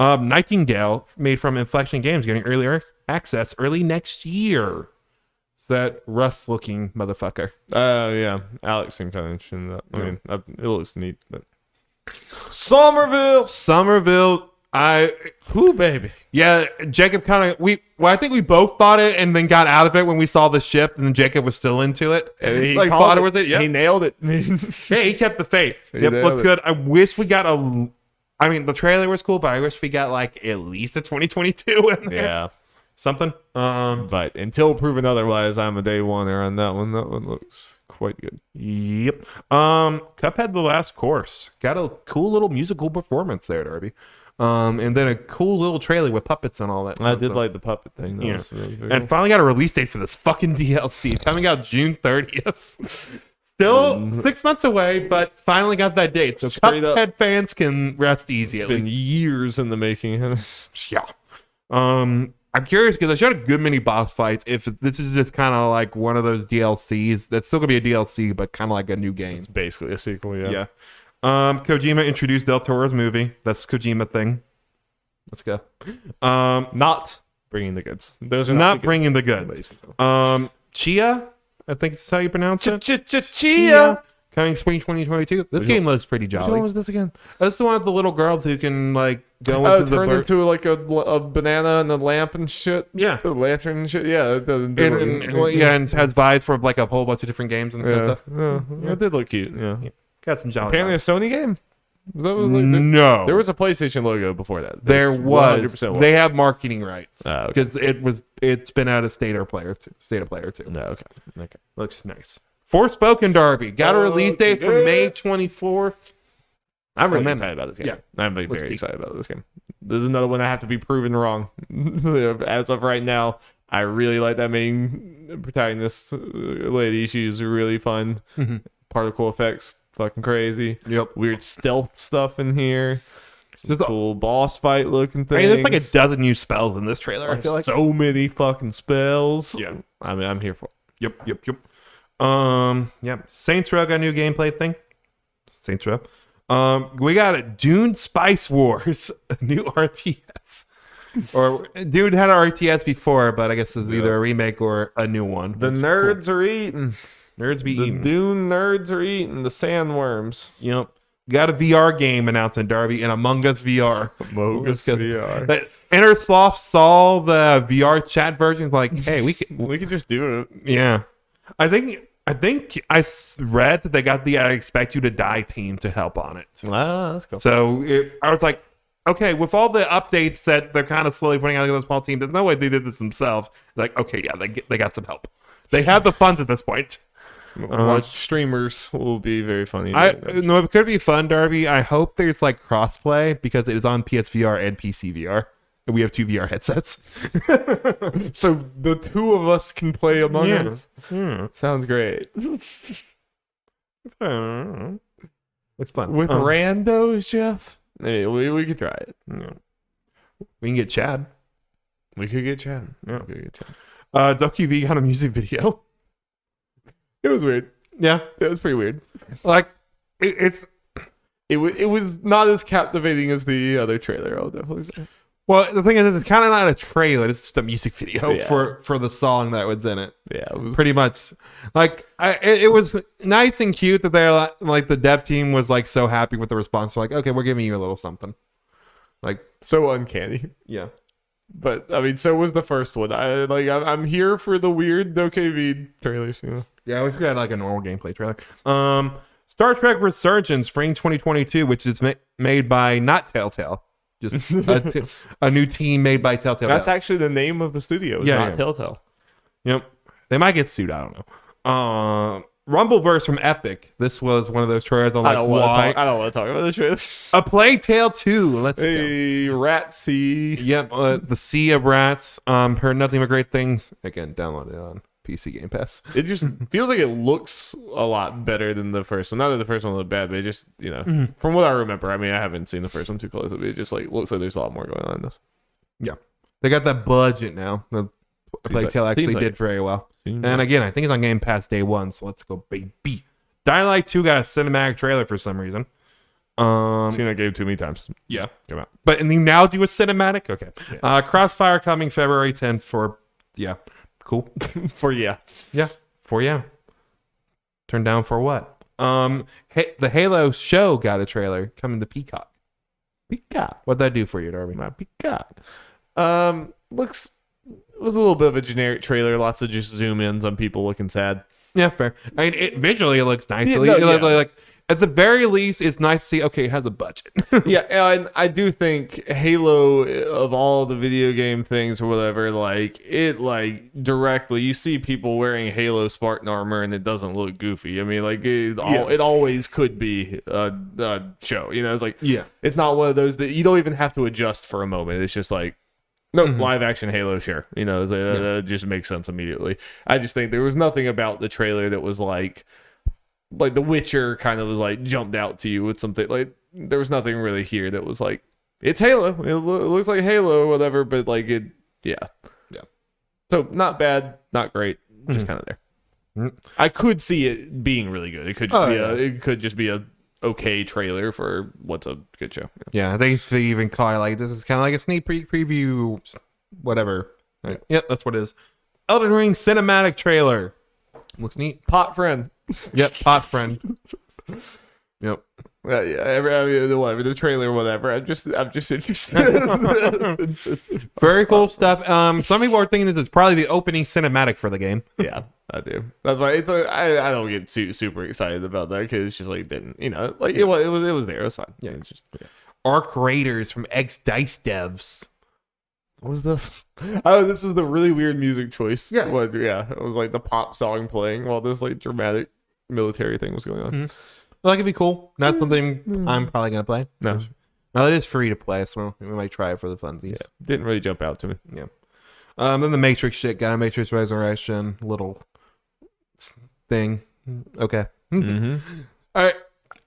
Nightingale, made from Inflection Games, getting early access early next year. It's that Rust-looking motherfucker. Yeah. Alex seemed kind of interested in that. I mean, it looks neat, but Somerville. Who baby? Yeah, Jacob kind of I think we both bought it and then got out of it when we saw the ship, and then Jacob was still into it. And he bought it with it. Yeah, he nailed it. Yeah, he kept the faith. Yep, looks good. I wish we got I mean, the trailer was cool, but I wish we got like at least a 2022 in there. Yeah, something. But until proven otherwise, I'm a day oneer on that one. That one looks quite good. Yep. Cuphead: The Last Course got a cool little musical performance there, Darby. And then a cool little trailer with puppets and all that. I did like the puppet thing. That was really and finally got a release date for this fucking DLC coming out June 30th. Still 6 months away, but finally got that date. So Cuphead fans can rest easy. It's been years in the making. Yeah. I'm curious because I showed a good many boss fights. If this is just kind of like one of those DLCs, that's still gonna be a DLC, but kind of like a new game. It's basically a sequel. Yeah. Kojima introduced Del Toro's movie. That's Kojima thing. Let's go. Not bringing the goods. Those are not bringing the goods. Chia, I think that's how you pronounce it. Chia. Coming spring 2022. This game looks pretty jolly. Which one was this again? That's the one with the little girl who can like go into the turn into like a banana and a lamp and shit. Yeah, the lantern and shit. Yeah, and has vibes for like a whole bunch of different games and stuff. It did look cute. Yeah. Got some jolly. Apparently, a Sony game. No, there was a PlayStation logo before that. There was. They have marketing rights because it's been out of State of Player 2. No, okay. Looks nice. Forspoken, Darby got a release date for May 24th. I'm really excited about this game. Yeah, I'm very excited about this game. This is another one I have to be proven wrong. As of right now, I really like that main protagonist lady. She's really fun. Particle effects, fucking crazy. Yep. Weird stealth stuff in here. Some cool boss fight looking things. I mean, there's like a dozen new spells in this trailer. I feel like so many fucking spells. Yeah. I mean, I'm here for it. Yep. Saints Row got a new gameplay thing. Saints Row. We got a Dune Spice Wars, a new RTS. Or Dune had an RTS before, but I guess it's either a remake or a new one. The nerds are eating. Nerds be eating. The Dune nerds are eating the sandworms. Yep. Got a VR game announcement, Darby, and Among Us VR. Among Us VR. Innersloth saw the VR chat versions like, hey, we could just do it. Yeah. I think I read that they got the I Expect You to Die team to help on it. Ah, that's cool. So I was like, okay, with all the updates that they're kind of slowly putting out a small team, there's no way they did this themselves. Like, okay, yeah, they got some help. They have the funds at this point. Watch streamers will be very funny. No, it could be fun, Darby. I hope there's like crossplay because it is on PSVR and PC VR. And we have 2 VR headsets. So the 2 of us can play Among Us. Sounds great. It's fun. With randos, Jeff? Hey, we could try it. Yeah. We can get Chad. We could get Chad. Yeah. We could get Chad. DuckUV got a music video. It was weird. Yeah. It was pretty weird. Like, it was not as captivating as the other trailer, I'll definitely say. Well, the thing is, it's kind of not a trailer. It's just a music video for the song that was in it. Yeah, it was pretty much. Like, it was nice and cute that they're like the dev team was like so happy with the response. They're like, okay, we're giving you a little something. Like, so uncanny. Yeah, but I mean, so was the first one. I'm here for the weird DokeV trailers. You know? Yeah, I wish we had like a normal gameplay trailer. Star Trek Resurgence, spring 2022, which is made by not Telltale. Just a new team made by Telltale. That's actually the name of the studio. Not Telltale. Yep. They might get sued. I don't know. Rumbleverse from Epic. This was one of those trailers. I'm I like, don't why? want to talk about this trailer. A Plague Tale 2. Let's go. Hey, Rat Sea. Yep, the Sea of Rats. Heard nothing but great things. Again, download it on PC Game Pass. It just feels like it looks a lot better than the first one. Not that the first one looked bad, but it just, from what I remember, I mean, I haven't seen the first one too closely, but it just like looks like there's a lot more going on in this. Yeah. They got that budget now. The Plague Tale actually did very well. And again, I think it's on Game Pass day one, so let's go, baby. Dying Light 2 got a cinematic trailer for some reason. Seen that game too many times. Yeah. Come out. But and you now do a cinematic? Okay. Yeah. Crossfire coming February 10th for, cool. Yeah. Yeah. Turned down for what? The Halo show got a trailer coming to Peacock. What'd that do for you, Darby? My Peacock. Was a little bit of a generic trailer. Lots of just zoom ins on people looking sad. Yeah, fair. I mean, visually it looks nice. Yeah, Like at the very least, it's nice to see. Okay, it has a budget. Yeah, and I do think Halo, of all the video game things or whatever, like it, like directly, you see people wearing Halo Spartan armor and it doesn't look goofy. I mean, like it always could be a show. It's like it's not one of those that you don't even have to adjust for a moment. It's just like. No, live action Halo, sure. It just makes sense immediately. I just think there was nothing about the trailer that was like The Witcher kind of was like jumped out to you with something. Like there was nothing really here that was like, it's Halo. It looks like Halo or whatever, but like it, yeah. So not bad, not great, just kind of there. I could see it being really good. It could just be a okay trailer for what's a good show. Yeah, they even call it like this is kind of like a sneak preview, whatever. Yep, that's what it is. Elden Ring cinematic trailer. Looks neat. Pot friend. Yep, pot friend. Yep. Whatever the trailer, whatever. I'm just interested. Very cool stuff. Some people are thinking this is probably the opening cinematic for the game. Yeah, I do. That's why I don't get super excited about that because it's just like didn't it was there. It was fine. Yeah, it's just Arc Raiders from X Dice Devs. What was this? Oh, this is the really weird music choice. Yeah, it was like the pop song playing while this like dramatic military thing was going on. Mm-hmm. Well, that could be cool. Not something I'm probably gonna play. No, it is free to play, so we might try it for the funsies. Yeah, didn't really jump out to me. Yeah. Then the Matrix shit got a Matrix Resurrection little thing. Okay. Mm-hmm. All right.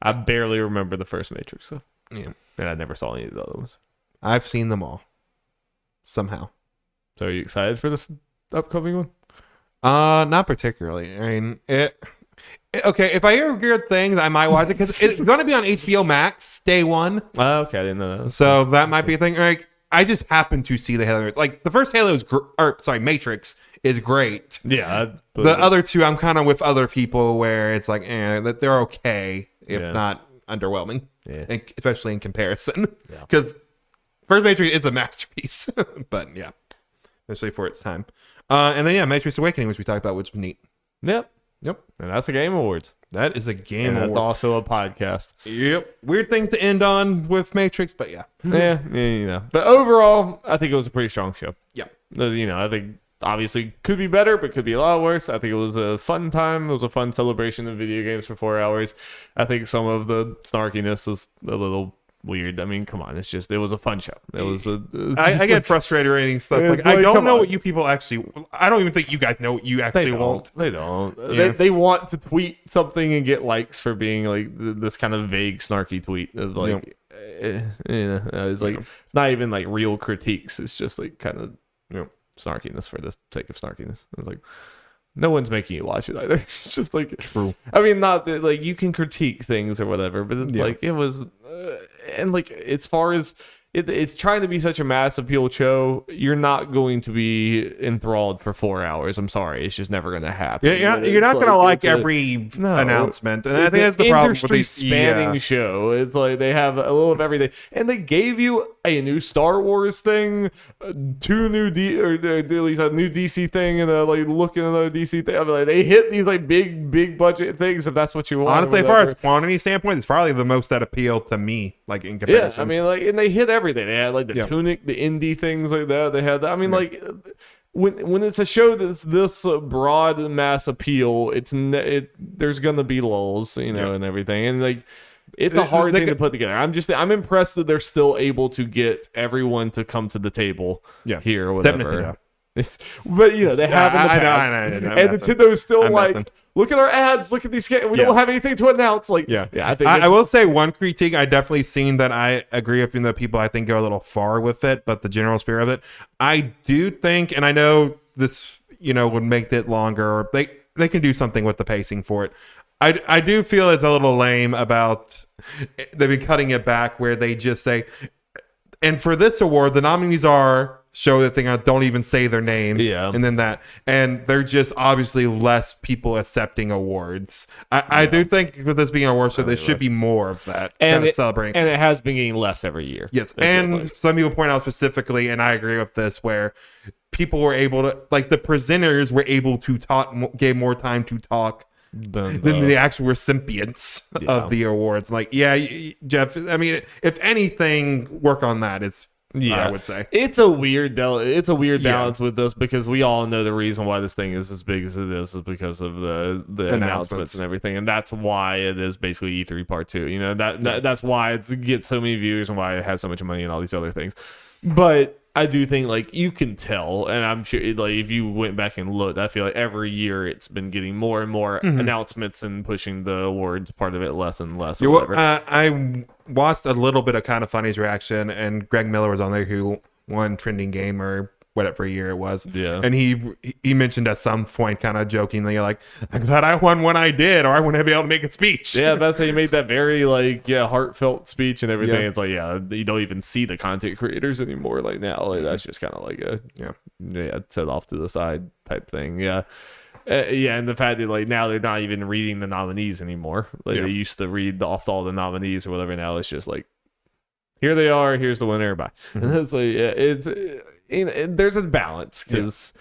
I barely remember the first Matrix stuff. Yeah, and I never saw any of the other ones. I've seen them all. Somehow. So are you excited for this upcoming one? Not particularly. I mean, okay, if I hear good things, I might watch it because it's going to be on HBO Max day one. Okay, I didn't know that. So that might be a thing. Like, I just happened to see the Halo. Like, the first Halo Matrix is great. Yeah. The other two, I'm kind of with other people where it's like, that they're okay, if not underwhelming. Yeah. Especially in comparison. Because first Matrix is a masterpiece. But yeah, especially for its time. And then Matrix Awakening, which we talked about, which was neat. Yep. And that's a Game Awards. That is a Game Awards. Award. That's also a podcast. Yep. Weird things to end on with Matrix, but yeah. But overall, I think it was a pretty strong show. Yeah. I think obviously could be better, but could be a lot worse. I think it was a fun time. It was a fun celebration of video games for 4 hours. I think some of the snarkiness was a little weird. I mean, come on, it was a fun show. It was I get frustrated reading stuff like I don't know what you people actually. I don't even think you guys know what you actually want. They don't. Yeah. They want to tweet something and get likes for being like this kind of vague, snarky tweet of like, it's like it's not even like real critiques. It's just like kind of snarkiness for the sake of snarkiness. It's like. No one's making you watch it either. It's just like true. I mean, not that like you can critique things or whatever, but it's like it was, and like as far as it's trying to be such a mass appeal show, you're not going to be enthralled for 4 hours. I'm sorry, it's just never going to happen. Yeah, you're not going to like every announcement, and I think that's the problem with industry spanning show. It's like they have a little of everything, and they gave you a new Star Wars thing, two new or at least a new DC thing, and like looking at another DC thing. I mean, like, they hit these like big budget things if that's what you want. Honestly, as far as quantity standpoint, it's probably the most that appeal to me, like in comparison. Yeah, I mean, like, and they hit everything. They had like the Tunic, the indie things like that. They had that. I mean, like, when it's a show that's this broad mass appeal, there's gonna be lulls, and everything, and like it's a hard thing to put together. I'm impressed that they're still able to get everyone to come to the table here or whatever. But they have in the past. I know. And Nintendo's still like, look at our ads, look at these games. We don't have anything to announce. Like, I think I will say one critique I definitely seen that I agree with the people I think go a little far with it, but the general spirit of it, I do think, and I know this, would make it longer, or they can do something with the pacing for it. I do feel it's a little lame about they've been cutting it back where they just say, and for this award, the nominees are show that thing, don't even say their names, and then that, and they're just obviously less people accepting awards. I do think with this being an award show, there should be more of that and kind of celebrating, and it has been getting less every year. Yes, and some people point out specifically, and I agree with this, where people were able to, like the presenters were able to talk, gave more time to talk than the actual recipients of the awards. Like, Jeff, I mean, if anything, work on that. I would say it's a weird balance with this, because we all know the reason why this thing is as big as it is because of the announcements and everything, and that's why it is basically E3 Part 2. That's why it gets so many views and why it has so much money and all these other things. But I do think, like, you can tell, and I'm sure, like, if you went back and looked, I feel like every year it's been getting more and more announcements and pushing the awards part of it less and less. Or whatever. I watched a little bit of Kind of Funny's reaction, and Greg Miller was on there, who won Trending Game or whatever year it was. Yeah. And he mentioned at some point, kind of jokingly, like, I'm glad I won when I did, or I wouldn't be able to make a speech. Yeah, that's how you made that very, like, heartfelt speech and everything. Yeah. It's like, you don't even see the content creators anymore. Like, now, like, that's just kind of like a set off to the side type thing. Yeah. And the fact that, like, now they're not even reading the nominees anymore. Like, they used to read off all the nominees or whatever. Now it's just like, here they are, here's the winner, bye. And it's like, there's a balance, because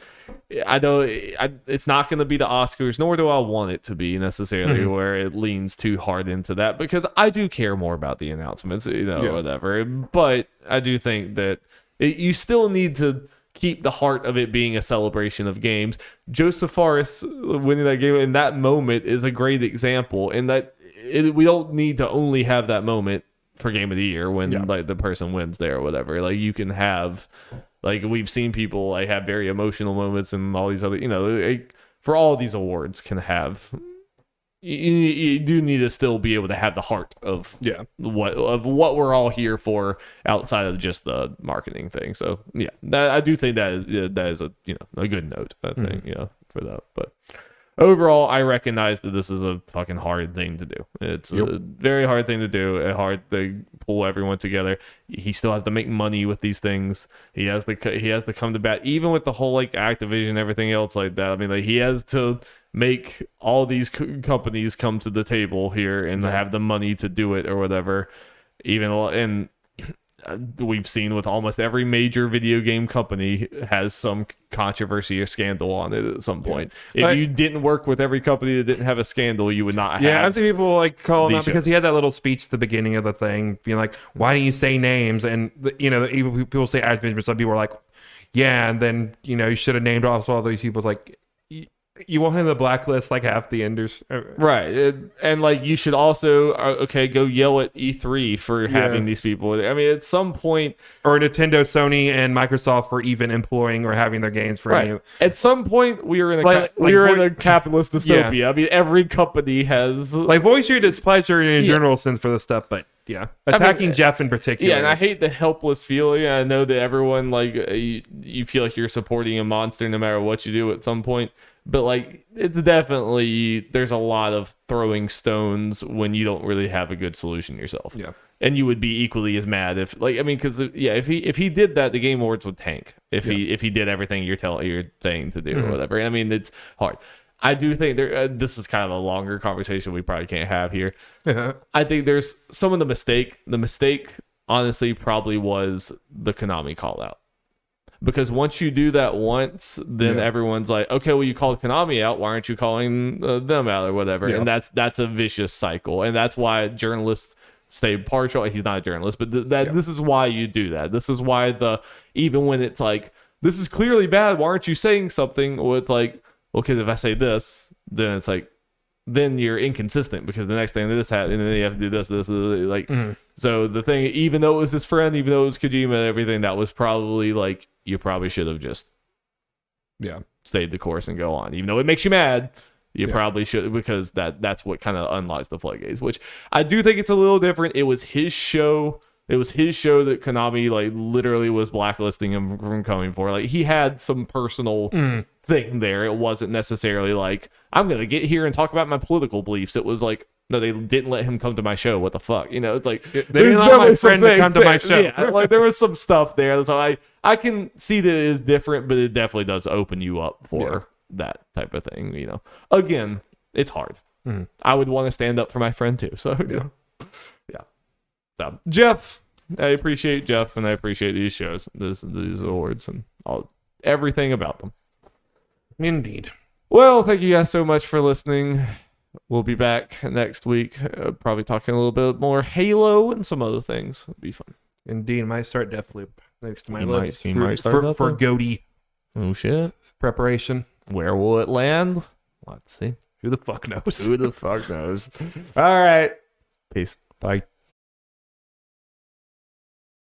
I know it's not going to be the Oscars, nor do I want it to be necessarily where it leans too hard into that, because I do care more about the announcements, whatever. But I do think that you still need to keep the heart of it being a celebration of games. Joseph Fares winning that game in that moment is a great example, in that we don't need to only have that moment for Game of the Year when like the person wins there or whatever. Like, you can have, like, we've seen people like have very emotional moments, and all these other, like, for all these awards can have, you do need to still be able to have the heart of what we're all here for outside of just the marketing thing. So I do think that is a a good note, I think, for that. But overall, I recognize that this is a fucking hard thing to do. It's a very hard thing to do, a hard thing to pull everyone together. He still has to make money with these things. He has to come to bat, even with the whole, like, Activision, everything else like that. I mean, like, he has to make all these companies come to the table here and have the money to do it or whatever. And we've seen with almost every major video game company has some controversy or scandal on it at some point. If you didn't work with every company that didn't have a scandal, you would not have. Yeah, I've seen people like calling out because he had that little speech at the beginning of the thing, being like, "Why don't you say names?" And even people say Activision, but some people are like, "Yeah," and then you should have named off all these people. It's like, you want him to blacklist like half the enders, right? And like, you should also go yell at E3 for having these people. I mean, at some point, or Nintendo, Sony, and Microsoft for even employing or having their games for any. At some point, we are in a capitalist dystopia. Yeah. I mean, every company has voice your displeasure in a general sense for this stuff, but attacking Jeff in particular. Yeah, and I hate the helpless feeling. I know that everyone, like, you feel like you're supporting a monster no matter what you do at some point. But, like, it's definitely, there's a lot of throwing stones when you don't really have a good solution yourself. Yeah. And you would be equally as mad if, like, I mean, because if he did that, the Game Awards would tank. If he did everything you're saying to do or whatever. I mean, it's hard. I do think this is kind of a longer conversation we probably can't have here. I think there's some of the mistake. The mistake, honestly, probably was the Konami call out. Because once you do that once, then everyone's like, okay, well, you called Konami out. Why aren't you calling them out or whatever? Yeah. And that's a vicious cycle. And that's why journalists stay partial. He's not a journalist, but this is why you do that. This is why even when it's like this is clearly bad. Why aren't you saying something? Or it's like, well, because if I say this, then it's like, then you're inconsistent because the next thing this happened, and then you have to do this, like. So the thing, even though it was his friend, even though it was Kojima and everything, that was probably like, you probably should have just stayed the course and go on. Even though it makes you mad, you probably should, because that's what kind of unlocks the floodgates, which I do think it's a little different. It was his show. It was his show that Konami like literally was blacklisting him from coming for. Like he had some personal thing there. It wasn't necessarily like, I'm going to get here and talk about my political beliefs. It was like, no, they didn't let him come to my show. What the fuck? You know, it's like, they didn't allow my friend to come to my show. Yeah, like there was some stuff there. So I can see that it is different, but it definitely does open you up for that type of thing. You know, again, it's hard. I would want to stand up for my friend too. So, yeah. So, Jeff, I appreciate Jeff, and I appreciate these shows, these awards, and everything about them. Indeed. Well, thank you guys so much for listening. We'll be back next week, probably talking a little bit more Halo and some other things. It'll be fun. Indeed, might start Deathloop next to my You list. might start for Deathloop? Goaty Oh shit! preparation. Where will it land? Let's see. Who the fuck knows? Who the fuck knows? All right. Peace. Bye.